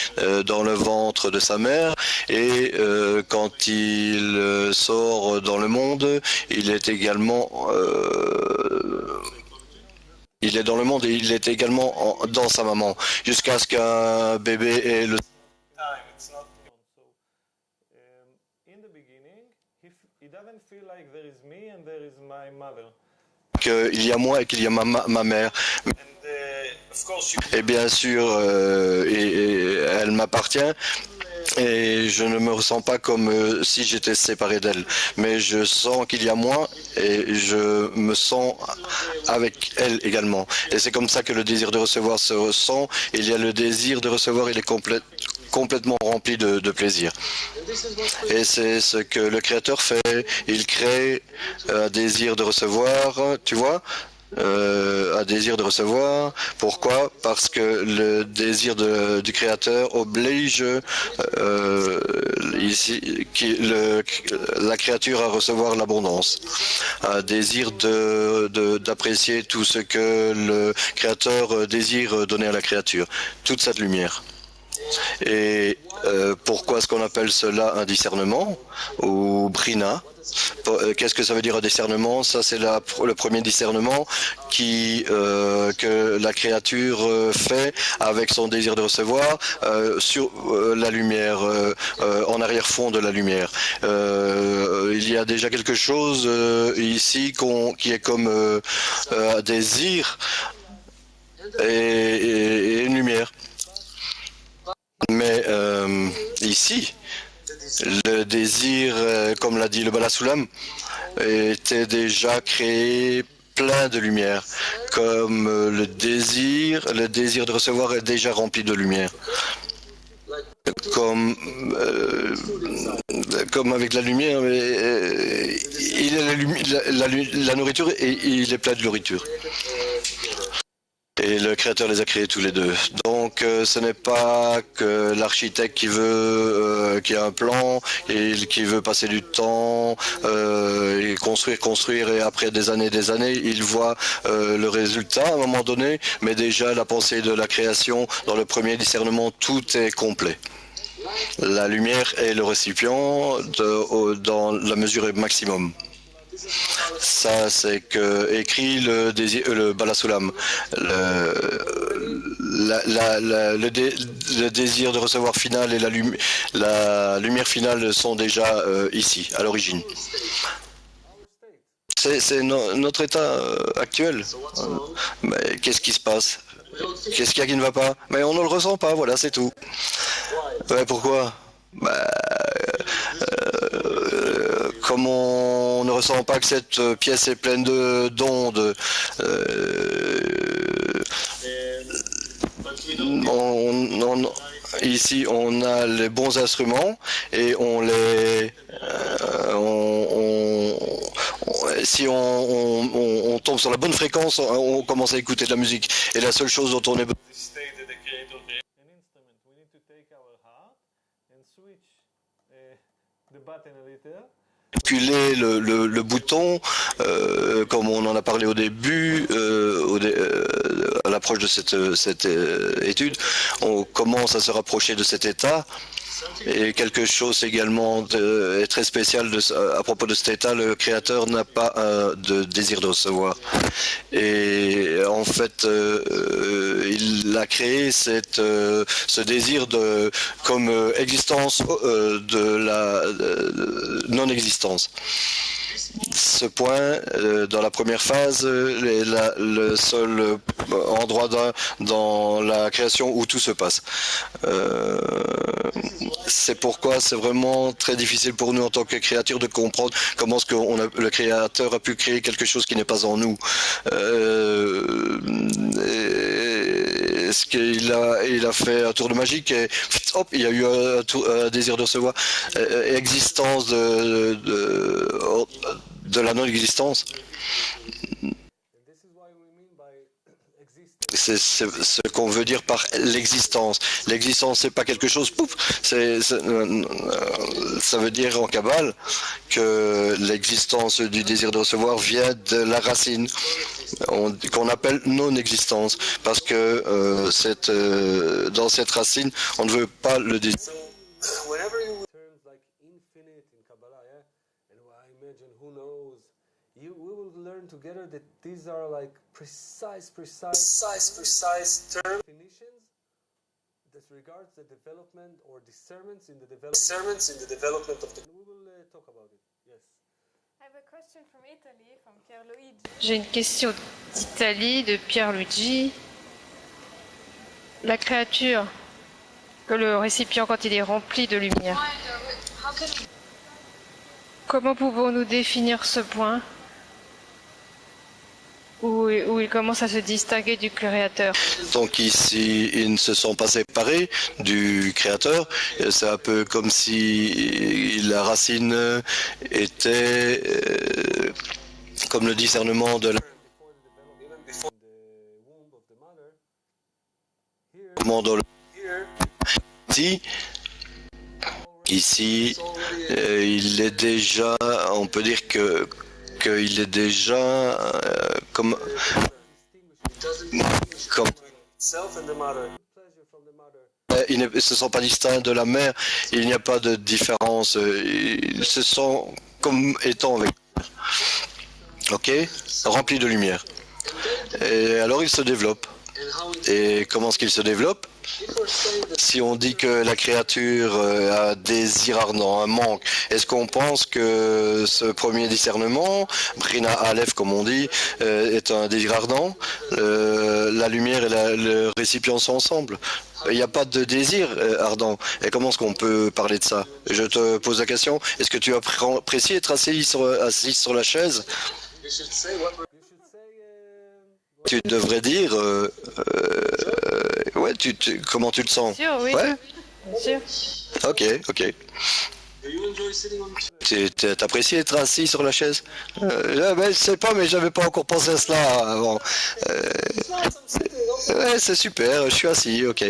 dans le ventre de sa mère, et quand il sort dans le monde, il est également il est dans le monde et il est également dans sa maman, jusqu'à ce qu'un bébé ait le qu'il y a moi et qu'il y a ma mère. Et bien sûr, elle m'appartient et je ne me ressens pas comme si j'étais séparé d'elle. Mais je sens qu'il y a moi et je me sens avec elle également. Et c'est comme ça que le désir de recevoir se ressent. Il y a le désir de recevoir, il est complètement rempli de plaisir. Et c'est ce que le Créateur fait. Il crée un désir de recevoir, tu vois, un désir de recevoir. Pourquoi? Parce que le désir du Créateur oblige ici la créature à recevoir l'abondance. Un désir d'apprécier tout ce que le Créateur désire donner à la créature, toute cette lumière. Et pourquoi est-ce qu'on appelle cela un discernement ou brina? Qu'est-ce que ça veut dire un discernement? Ça, c'est le premier discernement que la créature fait avec son désir de recevoir sur la lumière, en arrière-fond de la lumière. Il y a déjà quelque chose ici qui est comme un désir et une lumière. Mais ici, le désir, comme l'a dit le Bala Soulam, était déjà créé plein de lumière. Comme le désir de recevoir est déjà rempli de lumière. Comme avec la lumière, il est la nourriture et il est plein de nourriture. Et le Créateur les a créés tous les deux. Donc ce n'est pas que l'architecte qui a un plan et qui veut passer du temps et construire et après des années, il voit le résultat à un moment donné, mais déjà la pensée de la création, dans le premier discernement, tout est complet. La lumière est le récipient dans la mesure maximum. Ça, c'est que écrit le Bala Soulam. Le désir de recevoir final et la lumière finale sont déjà ici, à l'origine. C'est notre état actuel. Mais qu'est-ce qui se passe? Qu'est-ce qu'il y a qui ne va pas? Mais on ne le ressent pas, voilà, c'est tout. Ouais, pourquoi? Comme on ne ressent pas que cette pièce est pleine d'ondes, ici on a les bons instruments et si on tombe sur la bonne fréquence, on commence à écouter de la musique. Et la seule chose dont on est besoin, manipuler le bouton, comme on en a parlé au début, à l'approche de cette étude, on commence à se rapprocher de cet état. Et quelque chose également est très spécial à propos de cet état, le Créateur n'a pas de désir de recevoir. Et en fait, il a créé ce désir comme existence de la non-existence. Ce point, dans la première phase, est le seul endroit dans la création où tout se passe. C'est pourquoi c'est vraiment très difficile pour nous en tant que créatures de comprendre comment le Créateur a pu créer quelque chose qui n'est pas en nous. Ce il a fait un tour de magie et hop, il y a eu un désir de recevoir, existence de la non-existence. C'est ce qu'on veut dire par l'existence. L'existence, c'est pas quelque chose, pouf, ça veut dire en Kabbale que l'existence du désir de recevoir vient de la racine, qu'on appelle non-existence, parce que dans cette racine, on ne veut pas le désir. We will learn together that these are like precise term definitions that regards the development or discernments in the development of the. We will talk about it. Yes. I have a question from Italy, from Pierluigi. J'ai une question d'Italie, de Pierluigi. La créature, que le récipient quand il est rempli de lumière. Comment pouvons-nous définir ce point où il commence à se distinguer du créateur? Donc ici, ils ne se sont pas séparés du créateur. C'est un peu comme si la racine était comme le discernement de la... Ici, il est déjà, on peut dire qu'il est déjà comme ils ne se sont pas distincts de la mère, il n'y a pas de différence, ils se sont comme étant avec, ok, remplis de lumière. Et alors il se développe. Et comment est-ce qu'il se développe? Si on dit que la créature a un désir ardent, un manque, est-ce qu'on pense que ce premier discernement, Brina Aleph comme on dit, est un désir ardent? La lumière et le récipient sont ensemble. Il n'y a pas de désir ardent. Et comment est-ce qu'on peut parler de ça? Je te pose la question, est-ce que tu apprécies être assis sur la chaise? Tu devrais dire, ouais, comment tu le sens? Bien sûr, oui. Ouais. Bien sûr. Ok. T'apprécies être assis sur la chaise? Je sais pas, mais j'avais pas encore pensé à cela avant. Ouais, c'est super, je suis assis, ok.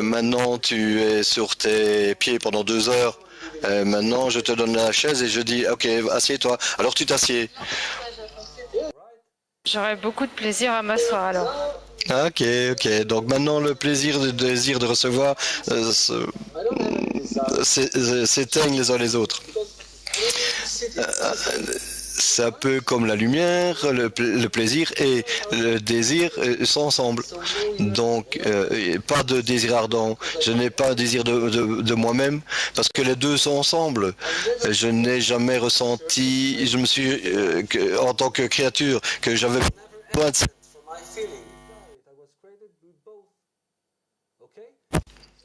Maintenant, tu es sur tes pieds pendant 2 heures. Maintenant, je te donne la chaise et je dis, ok, assieds-toi. Alors tu t'assieds. J'aurais beaucoup de plaisir à m'asseoir alors. Ok. Donc maintenant, le désir de recevoir s'éteignent les uns les autres. C'est un peu comme la lumière, le plaisir et le désir sont ensemble. Donc, pas de désir ardent. Je n'ai pas un désir de moi-même parce que les deux sont ensemble. Je n'ai jamais ressenti, je me suis, en tant que créature, que j'avais besoin de ça.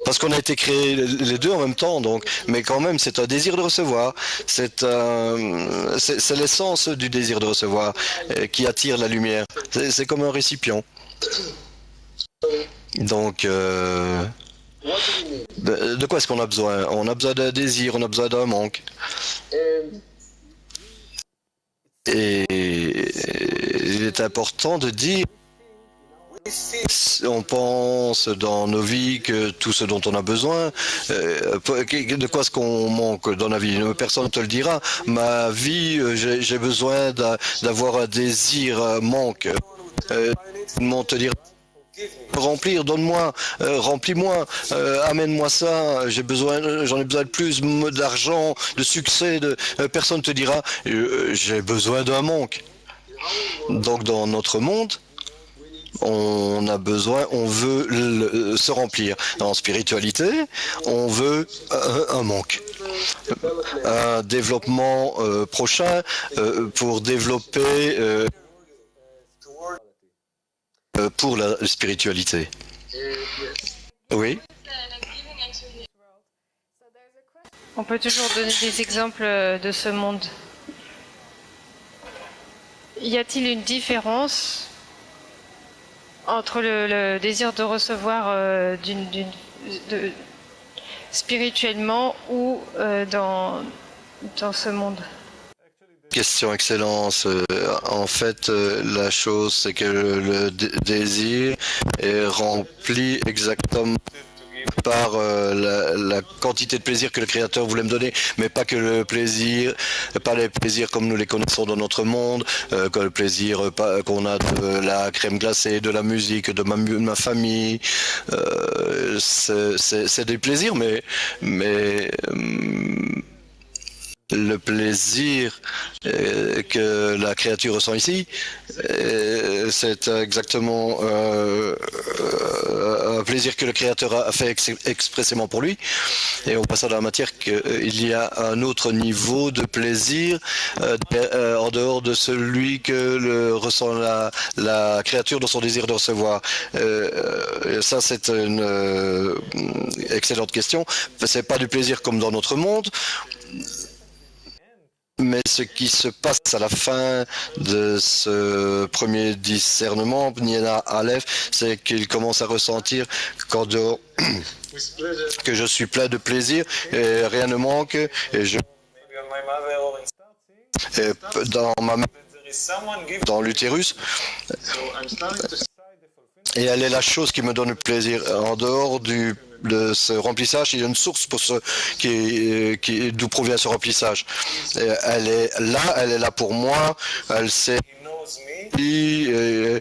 Parce qu'on a été créés les deux en même temps, donc. Mais quand même, c'est un désir de recevoir. C'est l'essence du désir de recevoir qui attire la lumière. C'est comme un récipient. Donc, de quoi est-ce qu'on a besoin? On a besoin d'un désir, on a besoin d'un manque. Et il est important de dire, on pense dans nos vies que tout ce dont on a besoin, de quoi est-ce qu'on manque dans la vie? Personne ne te le dira. Ma vie, j'ai besoin d'avoir un désir, manque. On te dira, remplir, donne-moi, remplis-moi, amène-moi ça, j'en ai besoin de plus d'argent, de succès, personne ne te dira, j'ai besoin d'un manque. Donc dans notre monde, on a besoin, on veut se remplir. En spiritualité, on veut un manque. Un développement prochain pour développer pour la spiritualité. Oui. On peut toujours donner des exemples de ce monde. Y a-t-il une différence entre le désir de recevoir spirituellement ou dans ce monde. Question, Excellence. En fait, la chose, c'est que le désir est rempli exactement par la quantité de plaisir que le Créateur voulait me donner, mais pas que le plaisir, pas les plaisirs comme nous les connaissons dans notre monde, que le plaisir qu'on a de la crème glacée, de la musique, de ma famille. C'est des plaisirs, mais le plaisir que la créature ressent ici, c'est exactement un plaisir que le créateur a fait expressément pour lui. Et on passe à la matière qu'il y a un autre niveau de plaisir en dehors de celui que ressent la créature dans son désir de recevoir. Ça, c'est une excellente question. C'est pas du plaisir comme dans notre monde. Mais ce qui se passe à la fin de ce premier discernement, Niena Aleph, c'est qu'il commence à ressentir que je suis plein de plaisir et rien ne manque. Et dans l'utérus. Et elle est la chose qui me donne le plaisir. En dehors de ce remplissage, il y a une source pour d'où provient ce remplissage. Et elle est là pour moi, elle sait. Je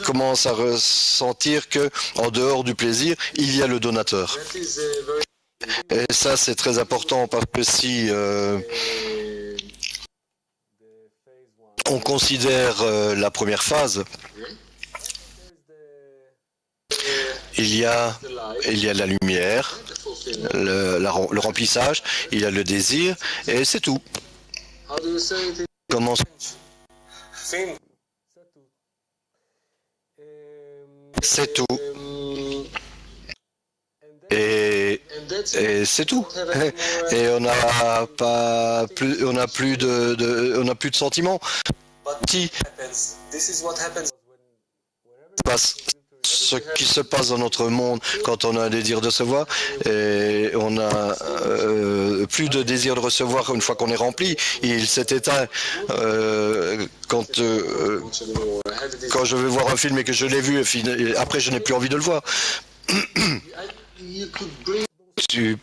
commence à ressentir que, en dehors du plaisir, il y a le donateur. Et ça, c'est très important parce que si on considère la première phase, il y a la lumière, le remplissage, il y a le désir, et c'est tout. Comment c'est tout. Et c'est tout. Et on n'a plus de sentiments. Ce qui se passe dans notre monde quand on a un désir de recevoir, et on a plus de désir de recevoir une fois qu'on est rempli. Il s'est éteint. Quand je vais voir un film et que je l'ai vu, après je n'ai plus envie de le voir. Tu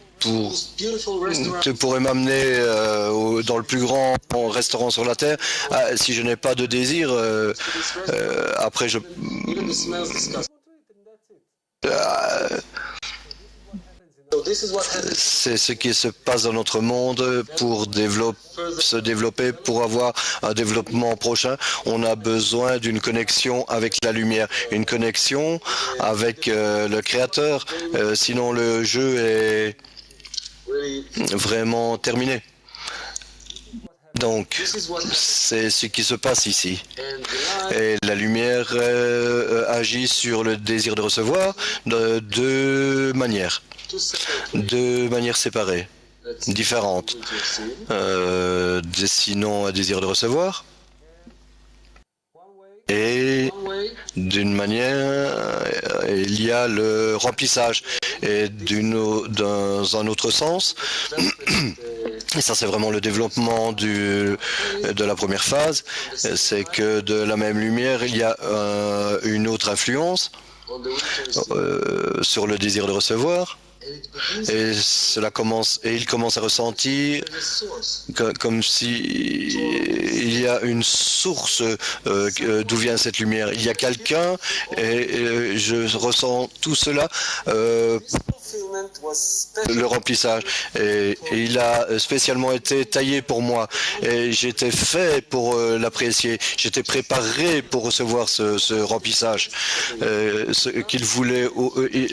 pourrais m'amener dans le plus grand restaurant sur la Terre. Si je n'ai pas de désir, après je... c'est ce qui se passe dans notre monde pour se développer, pour avoir un développement prochain. On a besoin d'une connexion avec la lumière, une connexion avec le Créateur. Sinon, le jeu est vraiment terminé. Donc, c'est ce qui se passe ici. Et la lumière agit sur le désir de recevoir de deux manières séparées, différentes. Sinon, un désir de recevoir. Et d'une manière, il y a le remplissage. Et dans un autre sens, et ça c'est vraiment le développement de la première phase, c'est que de la même lumière, il y a une autre influence sur le désir de recevoir. Et il commence à ressentir comme si il y a une source d'où vient cette lumière. Il y a quelqu'un et je ressens tout cela, le remplissage. Et il a spécialement été taillé pour moi. Et j'étais fait pour l'apprécier. J'étais préparé pour recevoir ce remplissage. Ce qu'il voulait,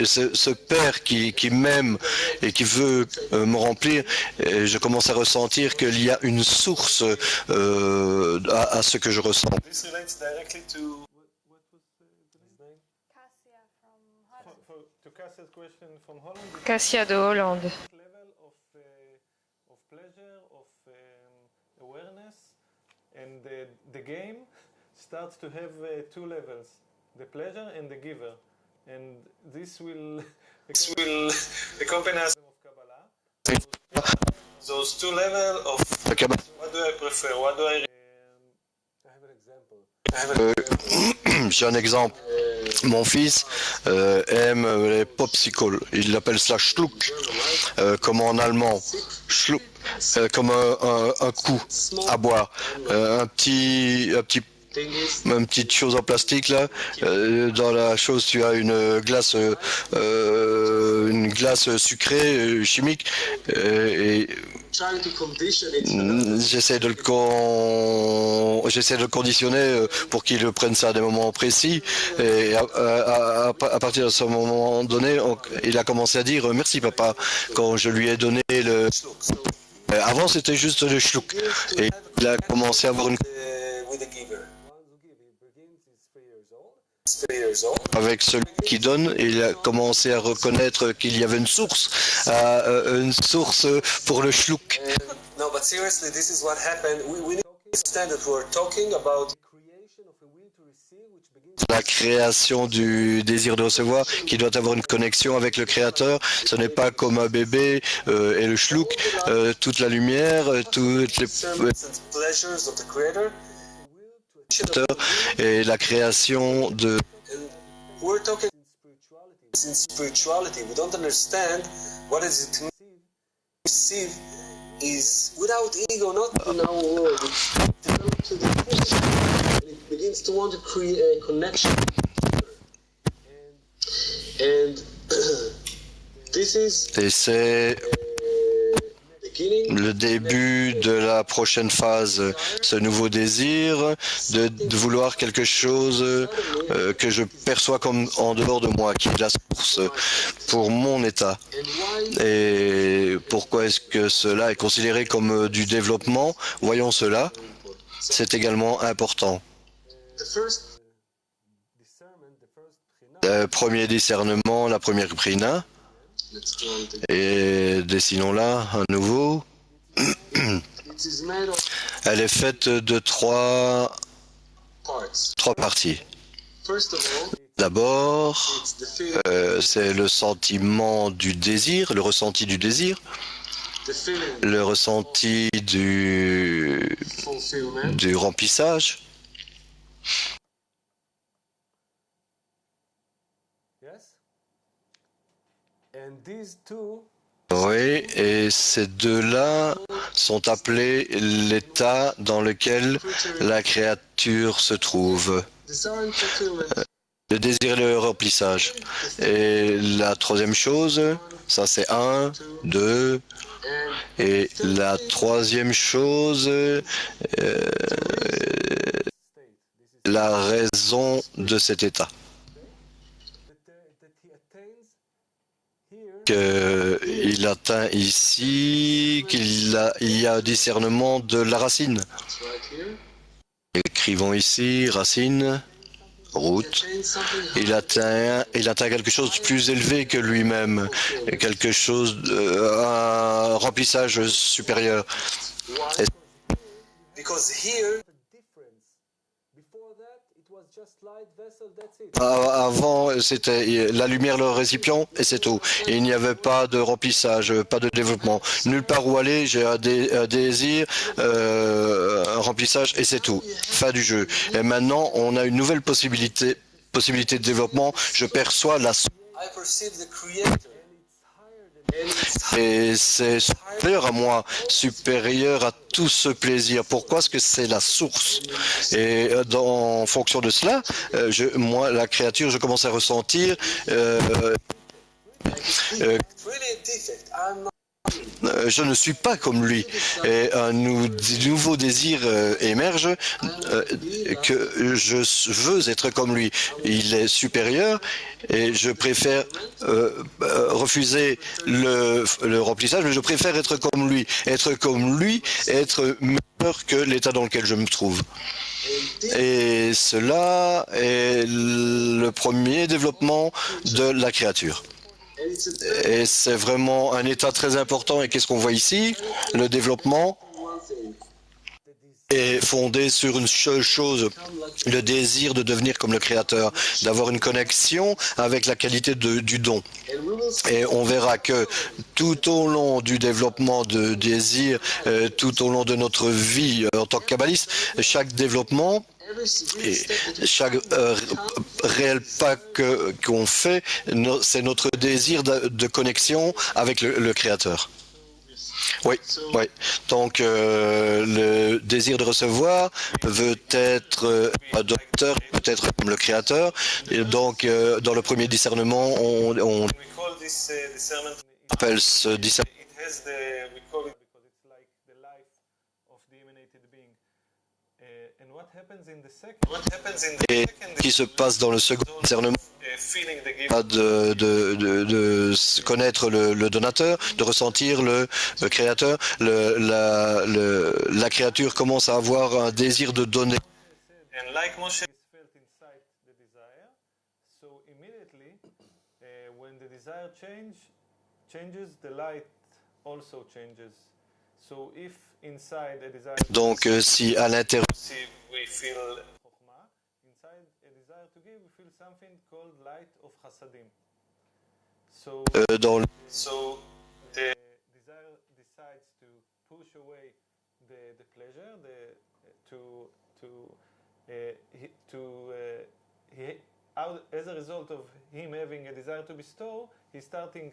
ce Père qui m'aime et qui veut me remplir, et je commence à ressentir qu'il y a une source à ce que je ressens. Cassia de Hollande. And the game starts to have two levels, the pleasure and the giver. And this will accompany us of Kabbalah. Those two levels of what do I prefer, what do I... I have an example. J'ai un exemple. Mon fils aime les popsicles. Il appelle ça Schluck, comme en allemand. Schluck, comme un coup à boire. Une petite chose en plastique là. Dans la chose, tu as une glace sucrée chimique. Et j'essaie de le conditionner pour qu'il prenne ça à des moments précis. Et à partir de ce moment donné, il a commencé à dire merci papa quand je lui ai donné le. Avant c'était juste le schluck. Et il a commencé à avoir une. Avec celui qui donne, il a commencé à reconnaître qu'il y avait une source pour le schluck. No, but seriously, this is what happened. We need to understand that we're talking about La création du désir de recevoir qui doit avoir une connexion avec le Créateur. Ce n'est pas comme un bébé et le schluck, toute la lumière, toutes les pleasures of the Creator. et la création de. We're talking in spirituality. We don't understand what is it to receive is without ego, not in our world. It begins to want to create a connection. And this is Et c'est le début de la prochaine phase, ce nouveau désir de vouloir quelque chose que je perçois comme en dehors de moi, qui est la source pour mon état. Et pourquoi est-ce que cela est considéré comme du développement? Voyons cela, c'est également important. Le premier discernement, la première prina. Et dessinons-la à nouveau. Elle est faite de trois parties. D'abord, c'est le sentiment du désir, le ressenti du désir, le ressenti du remplissage. Oui, et ces deux-là sont appelés l'état dans lequel la créature se trouve. Le désir et le remplissage. Et la troisième chose, ça c'est 1, 2, et la troisième chose, la raison de cet état. Qu'il atteint ici, il y a un discernement de la racine. Écrivons ici, racine, route. Il atteint quelque chose de plus élevé que lui-même, quelque chose, un remplissage supérieur. Avant, c'était la lumière, le récipient, et c'est tout. Et il n'y avait pas de remplissage, pas de développement. Nulle part où aller, j'ai un désir, un remplissage, et c'est tout. Fin du jeu. Et maintenant, on a une nouvelle possibilité de développement. Je perçois la et c'est supérieur à moi, supérieur à tout ce plaisir. Pourquoi? Parce que c'est la source. Et en fonction de cela, moi, la créature, je commence à ressentir je ne suis pas comme lui. Et un nouveau désir émerge que je veux être comme lui. Il est supérieur et je préfère refuser le remplissage, mais je préfère être comme lui. Être comme lui, être meilleur que l'état dans lequel je me trouve. Et cela est le premier développement de la créature. Et c'est vraiment un état très important. Et qu'est-ce qu'on voit ici? Le développement est fondé sur une seule chose, le désir de devenir comme le Créateur, d'avoir une connexion avec la qualité du don. Et on verra que tout au long du développement de désir, tout au long de notre vie en tant que kabbaliste, chaque développement et chaque réel pas qu'on fait, c'est notre désir de connexion avec le Créateur. Oui, oui. Donc, le désir de recevoir veut être adopteur, peut-être comme le Créateur. Et donc, dans le premier discernement, on appelle ce discernement et qui se passe dans le second discernement, de connaître le donateur, de ressentir le créateur. La créature commence à avoir un désir de donner. Donc, si à l'intérieur dans le as a result of him having a desire to bestow, he's starting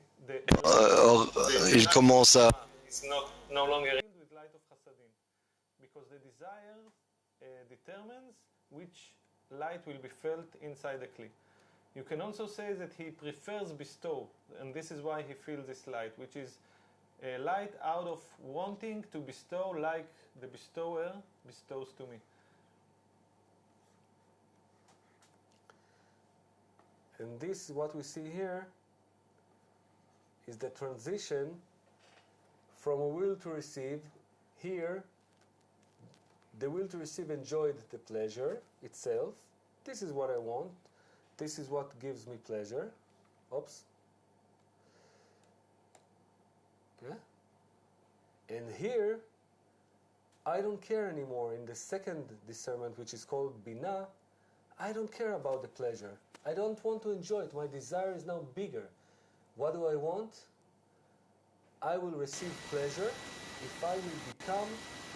il commence à it's no longer with light of Hasadim, because the desire determines which light will be felt inside the kli. You can also say that he prefers bestow, and this is why he feels this light, which is a light out of wanting to bestow like the bestower bestows to me. And this, what we see here, is the transition from a will to receive. Here, the will to receive enjoyed the pleasure itself. This is what I want. This is what gives me pleasure. Oops. Yeah. And here, I don't care anymore. In the second discernment, which is called Binah, I don't care about the pleasure. I don't want to enjoy it. My desire is now bigger. What do I want? I will receive pleasure if I will become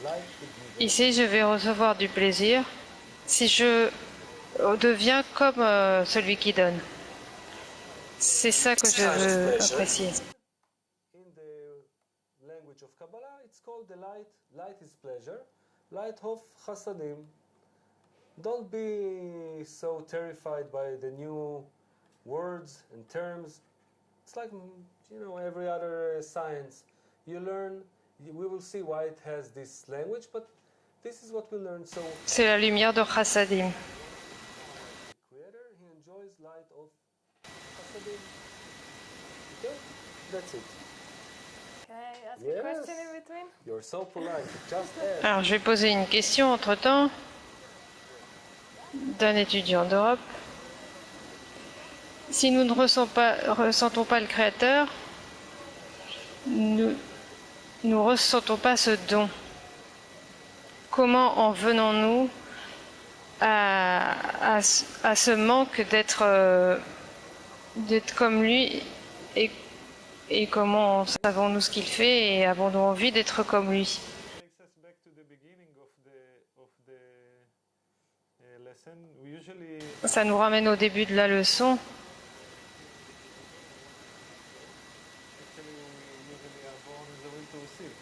like the giver. Ici, je vais recevoir du plaisir si je deviens comme celui qui donne. C'est ça que je veux apprécier. In the language of Kabbalah, it's called the light. Light is pleasure. Light of Chasadim. Don't be so terrified by the new words and terms. It's like, you know, every other science. You learn, we will see why it has this language, but this is what we learn. So, C'est la lumière de Chassadim. the Creator, he enjoys light of Chasadim. Okay? That's it. Can I ask Yes. a question in between? You're so polite. Just ask. Alors, je vais poser une question entre-temps d'un étudiant d'Europe. Si nous ne ressentons pas le Créateur, nous ne ressentons pas ce don. Comment en venons-nous à ce manque d'être comme lui et comment savons-nous ce qu'il fait et avons-nous envie d'être comme lui? Takes us back to the beginning of the lesson. We usually Ça nous ramène au début de la leçon. are born with the will to receive,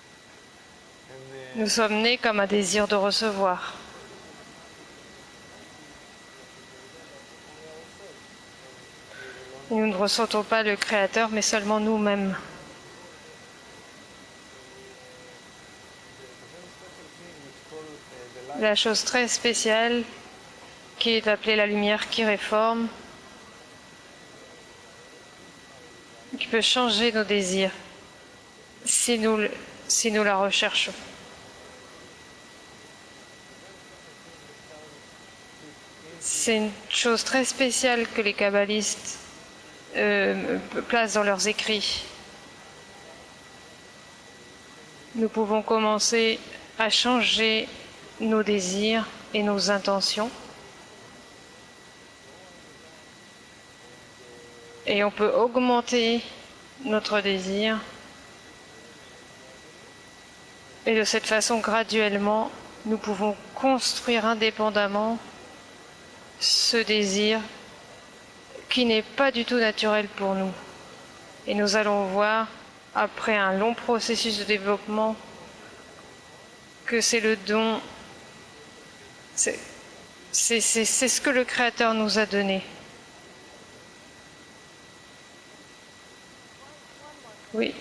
and Nous sommes nés comme un désir de recevoir. Nous ne ressentons pas le Créateur, mais seulement nous-mêmes. La chose très spéciale qui est appelée la lumière qui réforme, qui peut changer nos désirs si nous la recherchons. C'est une chose très spéciale que les kabbalistes placent dans leurs écrits. Nous pouvons commencer à changer nos désirs et nos intentions. Et on peut augmenter notre désir. Et de cette façon, graduellement, nous pouvons construire indépendamment ce désir qui n'est pas du tout naturel pour nous. Et nous allons voir, après un long processus de développement, que c'est le don, c'est ce que le Créateur nous a donné. Oui,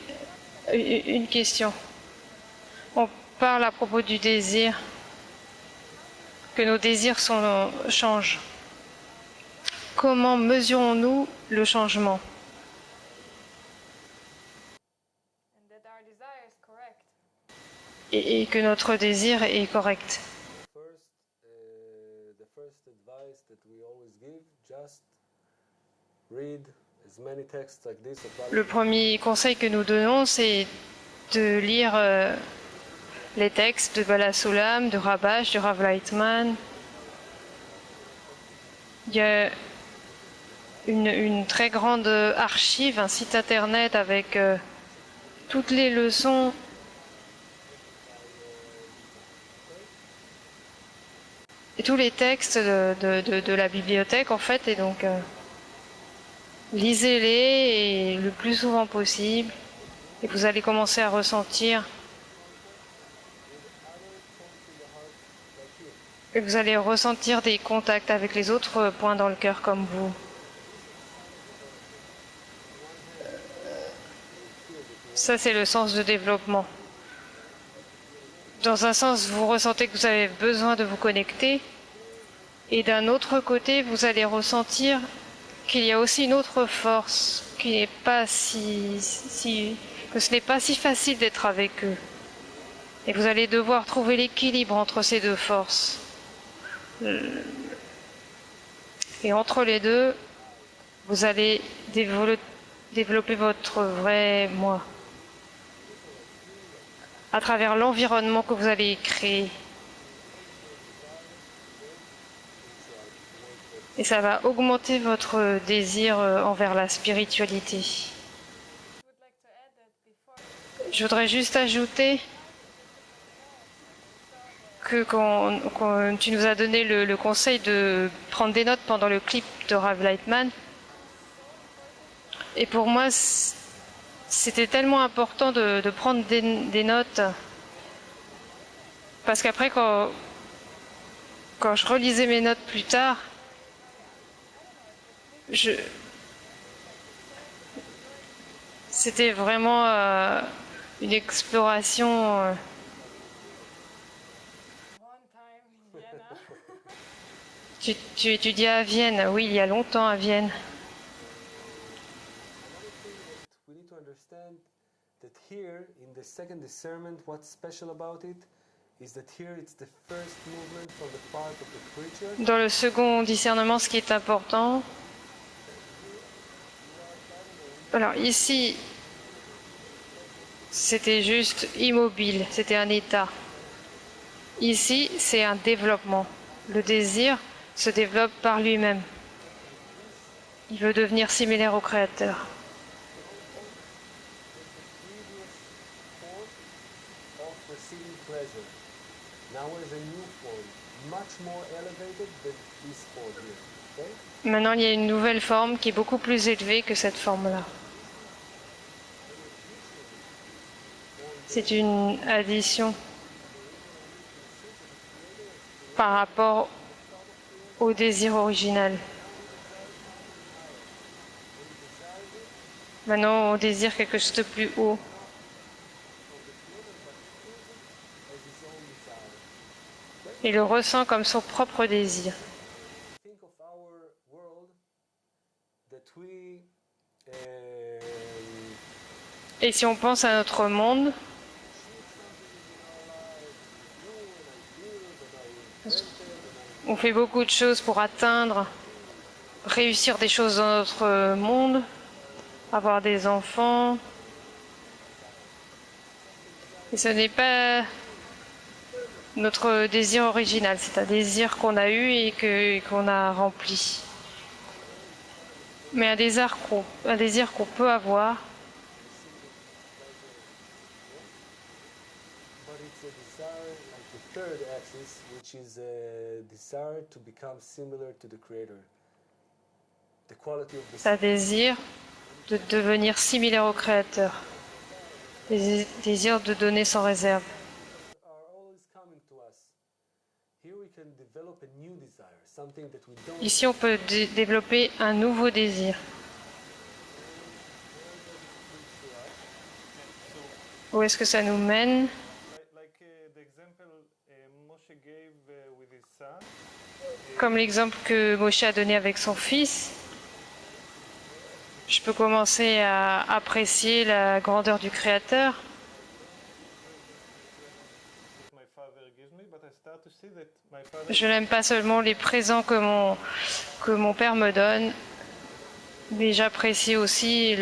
une question. On parle à propos du désir, que nos désirs changent. Comment mesurons-nous le changement? Et que notre désir est correct. The first advice that we always give, just read as many texts like this. Le premier conseil que nous donnons, c'est de lire les textes de Bala Sulam, de Rabash, de Rav Lightman. Il y a une très grande archive, un site internet avec toutes les leçons et tous les textes de la bibliothèque en fait, et donc lisez-les et le plus souvent possible et vous allez commencer à ressentir et vous allez ressentir des contacts avec les autres points dans le cœur comme vous. Ça c'est le sens de développement. Dans un sens, vous ressentez que vous avez besoin de vous connecter, et d'un autre côté, vous allez ressentir qu'il y a aussi une autre force, qui n'est pas que ce n'est pas si facile d'être avec eux. Et vous allez devoir trouver l'équilibre entre ces deux forces. Et entre les deux, vous allez développer votre vrai moi, à travers l'environnement que vous allez créer. Et ça va augmenter votre désir envers la spiritualité. Je voudrais juste ajouter que quand tu nous as donné le conseil de prendre des notes pendant le clip de Rav Lightman, et pour moi c'était tellement important de prendre des notes, parce qu'après quand je relisais mes notes plus tard, c'était vraiment une exploration. Tu étudiais à Vienne, oui, il y a longtemps à Vienne. We need to understand that here in the second discernment, what's special about it is that here it's the first movement from the part of the creature. Dans le second discernement, ce qui est important. Alors ici, c'était juste immobile, c'était un état. Ici, c'est un développement. Le désir se développe par lui-même. Il veut devenir similaire au Créateur. Maintenant, il y a une nouvelle forme qui est beaucoup plus élevée que cette forme-là. C'est une addition par rapport au désir original. Maintenant, on désire quelque chose de plus haut. Et le ressent comme son propre désir. Et si on pense à notre monde, on fait beaucoup de choses pour atteindre, réussir des choses dans notre monde, avoir des enfants. Et ce n'est pas notre désir original. C'est un désir qu'on a eu et qu'on a rempli. Mais un désir qu'on peut avoir, but it's a desire like the third axis, which is a desire to become similar to the Creator. The quality of the c'est un désir de devenir similaire au Créateur. Désir de donner sans réserve. are always coming to us. Here we can develop a new desire, something that we don't. Ici, on peut développer un nouveau désir. Où est-ce que ça nous mène? Like the example Moshe gave with his son, Comme l'exemple que Moshe a donné avec son fils, je peux commencer à apprécier la grandeur du Créateur. that my father gives me, but I start to see that my father Je n'aime pas seulement les présents que mon père me donne, mais j'apprécie aussi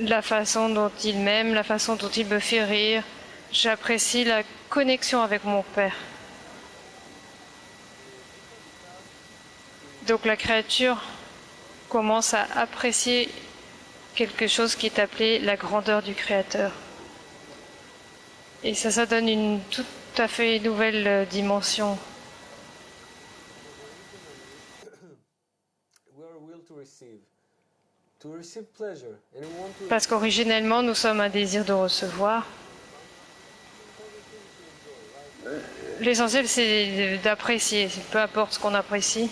la façon dont il m'aime, la façon dont il me fait rire. J'apprécie la connexion avec mon père. Donc la créature commence à apprécier quelque chose qui est appelé la grandeur du Créateur. Et ça donne une tout à fait nouvelle dimension. We are will to receive pleasure, and we want to. Parce qu'originellement, nous sommes un désir de recevoir. L'essentiel, c'est d'apprécier, peu importe ce qu'on apprécie.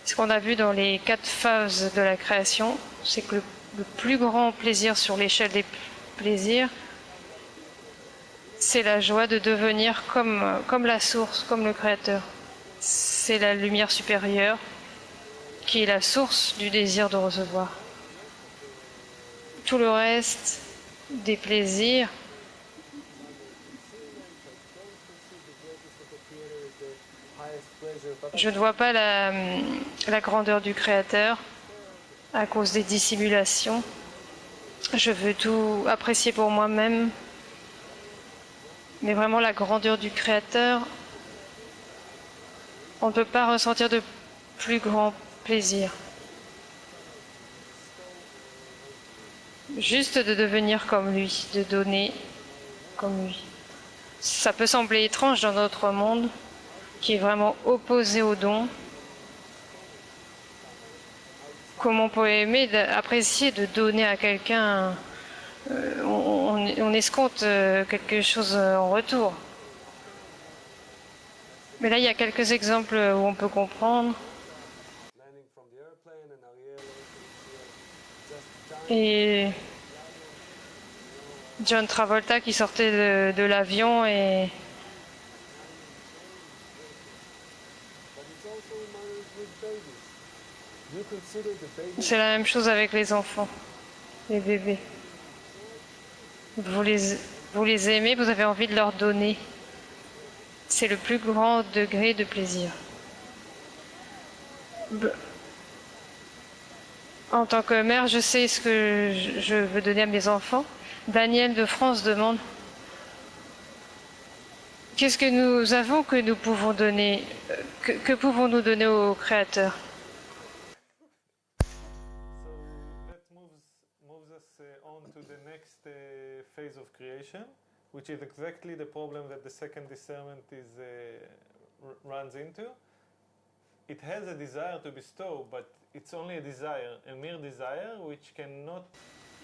Ce qu'on a vu dans les 4 phases de la création, c'est que le plus grand plaisir sur l'échelle des plaisirs, c'est la joie de devenir comme la source, comme le Créateur. C'est la lumière supérieure qui est la source du désir de recevoir. Tout le reste des plaisirs, je ne vois pas la grandeur du Créateur à cause des dissimulations. Je veux tout apprécier pour moi-même. Mais vraiment la grandeur du Créateur, on ne peut pas ressentir de plus grand plaisir. Juste de devenir comme lui, de donner comme lui. Ça peut sembler étrange dans notre monde, qui est vraiment opposé au don. Comment on peut aimer, apprécier de donner à quelqu'un, on escompte quelque chose en retour. Mais là, il y a quelques exemples où on peut comprendre. Landing from the airplane, and Ariel just Et John Travolta qui sortait de l'avion et but it's also matters with babies. Do you consider the baby c'est la même chose avec les enfants, les bébés. Vous les aimez, vous avez envie de leur donner. C'est le plus grand degré de plaisir. En tant que mère, je sais ce que je veux donner à mes enfants. Daniel de France demande qu'est-ce que nous avons que nous pouvons donner, que pouvons-nous donner au Créateur? So that moves us on to the next phase of creation, which is exactly the problem that the second discernment runs into. It has a desire to bestow, but it's only a mere desire, which cannot.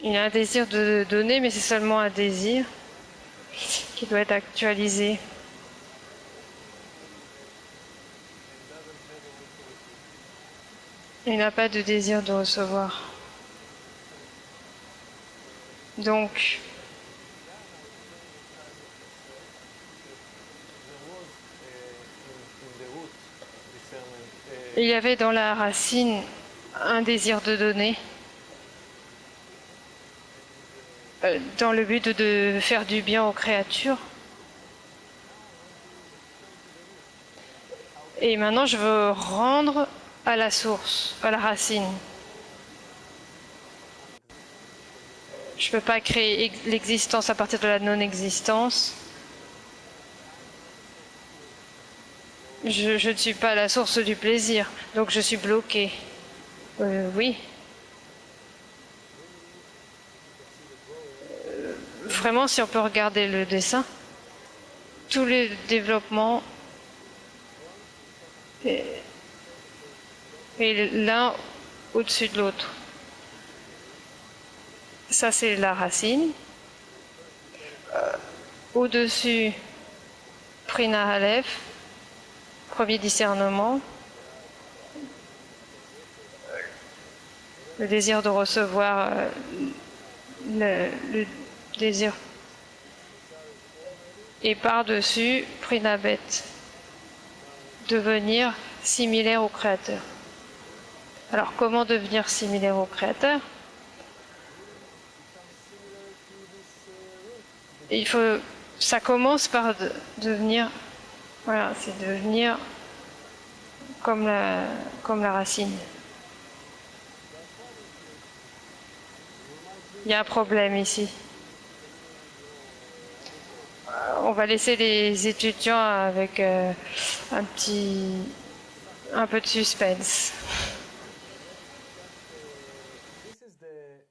Il y a un désir de donner, mais c'est seulement un désir qui doit être actualisé. Il n'a pas de désir de recevoir. Donc, In the root discernment, il y avait dans la racine un désir de donner, dans le but de faire du bien aux créatures. Et maintenant, je veux rendre à la source, à la racine. Je ne peux pas créer l'existence à partir de la non-existence. Je ne suis pas la source du plaisir, donc je suis bloquée. Oui. Vraiment, si on peut regarder le dessin, tous les développements et l'un au-dessus de l'autre. Ça, c'est la racine. Au-dessus, Prina Aleph, premier discernement. Le désir de recevoir, le désir. Et par-dessus, Prinabet, devenir similaire au Créateur. Alors, comment devenir similaire au Créateur? Ça commence par devenir, voilà, c'est devenir comme la racine. Il y a un problème ici. On va laisser les étudiants avec un peu de suspense. This is the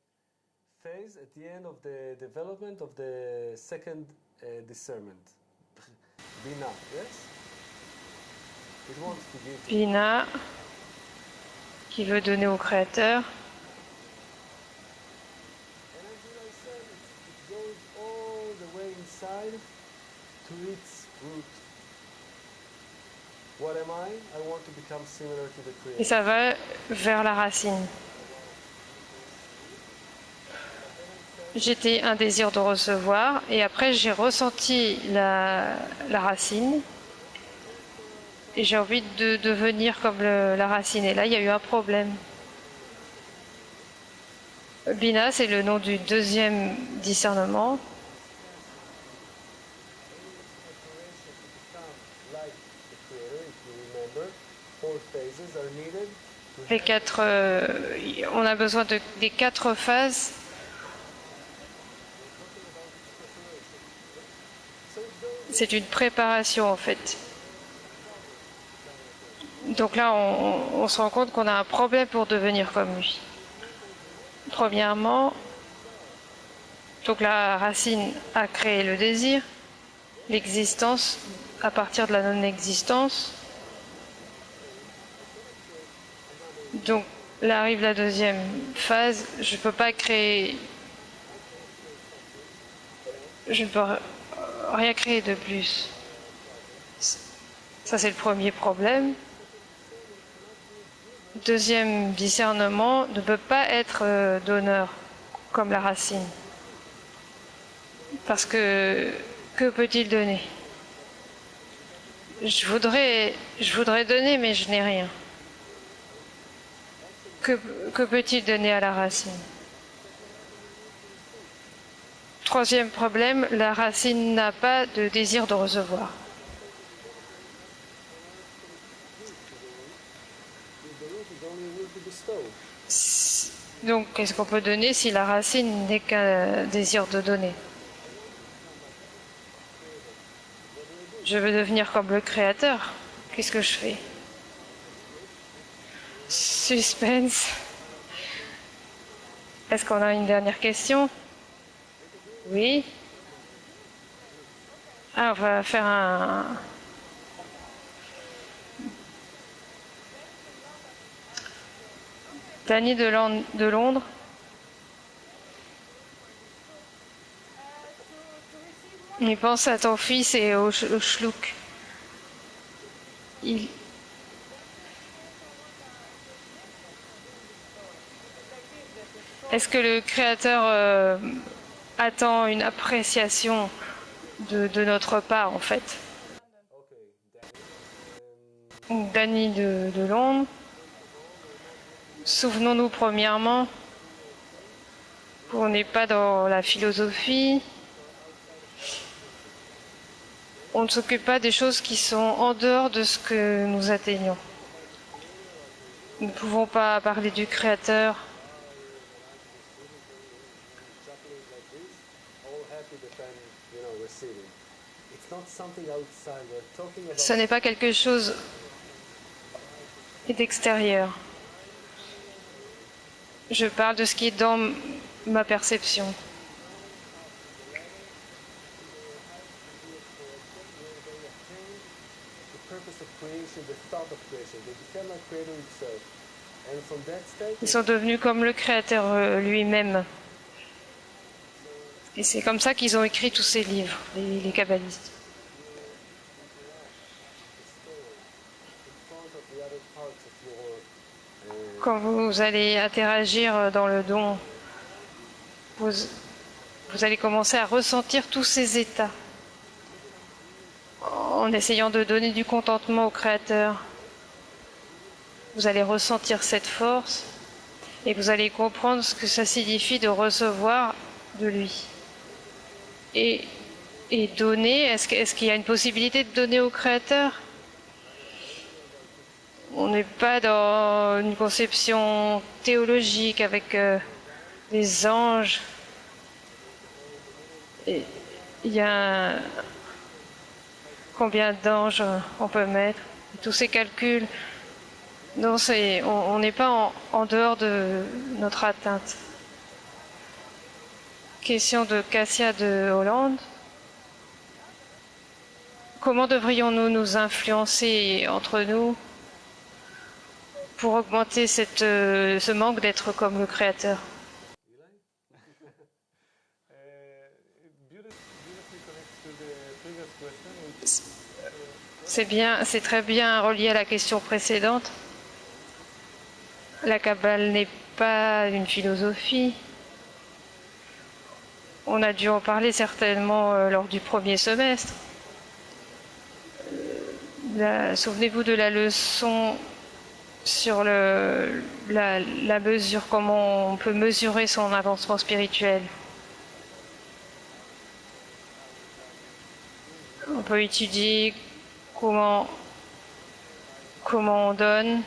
phase at the end of the development of the second discernment. Bina, yes? It wants to give. Bina, qui veut donner au Créateur. And as I said, it goes all the way inside to its root. What am I? I want to become similar to the Et Creator. ça va vers la racine. J'étais un désir de recevoir et après j'ai ressenti la racine et j'ai envie de devenir comme la racine. Et là, il y a eu un problème. Bina, c'est le nom du deuxième discernement. Like the Creator, if you remember, 4 phases are needed to On a besoin des 4 phases. C'est une préparation en fait. Donc là, on se rend compte qu'on a un problème pour devenir comme lui. Premièrement, donc la racine a créé le désir, l'existence à partir de la non-existence. Donc là arrive la deuxième phase, je ne peux pas créer, je ne peux rien créer de plus. Ça c'est le premier problème. Deuxième discernement ne peut pas être donneur comme la racine. Parce que peut-il donner? Je voudrais donner mais je n'ai rien. Que peut-il donner à la racine? Troisième problème, la racine n'a pas de désir de recevoir. Donc, qu'est-ce qu'on peut donner si la racine n'est qu'un désir de donner? Je veux devenir comme le Créateur. Qu'est-ce que je fais? Suspense. Est-ce qu'on a une dernière question? Oui. Ah, on va faire un... Dany de Londres. Il pense à ton fils et au schlouk. Est-ce que le Créateur attend une appréciation de notre part, en fait? Dany de Londres. Souvenons-nous premièrement qu'on n'est pas dans la philosophie. On ne s'occupe pas des choses qui sont en dehors de ce que nous atteignons. Nous ne pouvons pas parler du Créateur city. It's not something outside. We're talking about Ce n'est pas quelque chose d'extérieur. Je parle de ce qui est dans ma perception. the purpose of creation, the thought of creation. They became like creator itself. And from that state, Ils sont devenus comme le Créateur lui-même. Et c'est comme ça qu'ils ont écrit tous ces livres, les kabbalistes. in front of the other parts of your Quand vous allez interagir dans le don, vous allez commencer à ressentir tous ces états en essayant de donner du contentement au Créateur. Vous allez ressentir cette force et vous allez comprendre ce que ça signifie de recevoir de lui. Et donner, est-ce qu'il y a une possibilité de donner au Créateur ? On n'est pas dans une conception théologique avec des anges. Et il y a combien d'anges on peut mettre, tous ces calculs. Non, on n'est pas en dehors de notre atteinte. Question de Cassia de Hollande. Comment devrions-nous nous influencer entre nous pour augmenter ce manque d'être comme le Créateur? C'est très bien relié à la question précédente. La Kabbale n'est pas une philosophie. On a dû en parler certainement lors du premier semestre. Souvenez-vous de la leçon sur la mesure, comment on peut mesurer son avancement spirituel. On peut étudier comment on donne.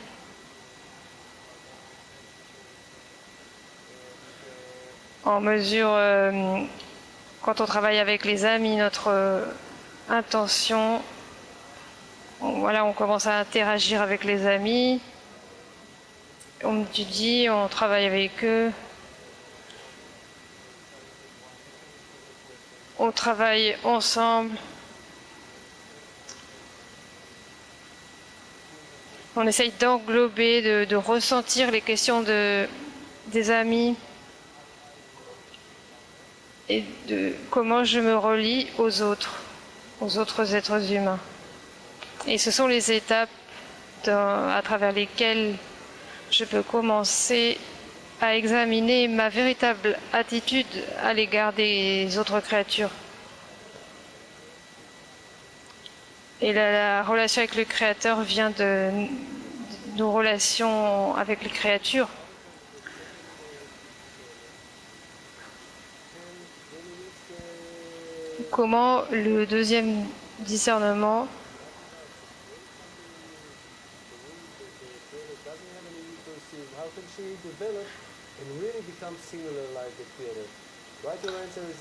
On mesure, quand on travaille avec les amis, notre intention. Voilà, on commence à interagir avec les amis. On étudie, on travaille avec eux. On travaille ensemble. On essaye d'englober, de ressentir les questions des amis. Et de comment je me relie aux autres êtres humains. Et ce sont les étapes à travers lesquelles je peux commencer à examiner ma véritable attitude à l'égard des autres créatures. Et la relation avec le Créateur vient de nos relations avec les créatures. Comment le deuxième discernement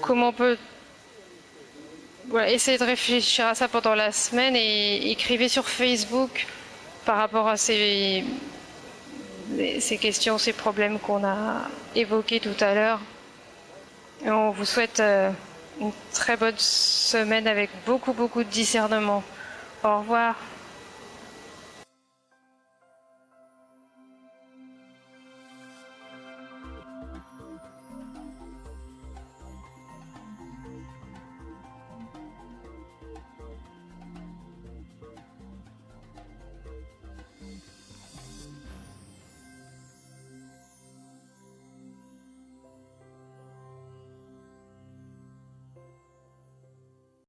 comment on peut essayer de réfléchir à ça pendant la semaine et écrivez sur Facebook par rapport à ces questions, ces problèmes qu'on a évoqués tout à l'heure. Et on vous souhaite une très bonne semaine avec beaucoup de discernement. Au revoir.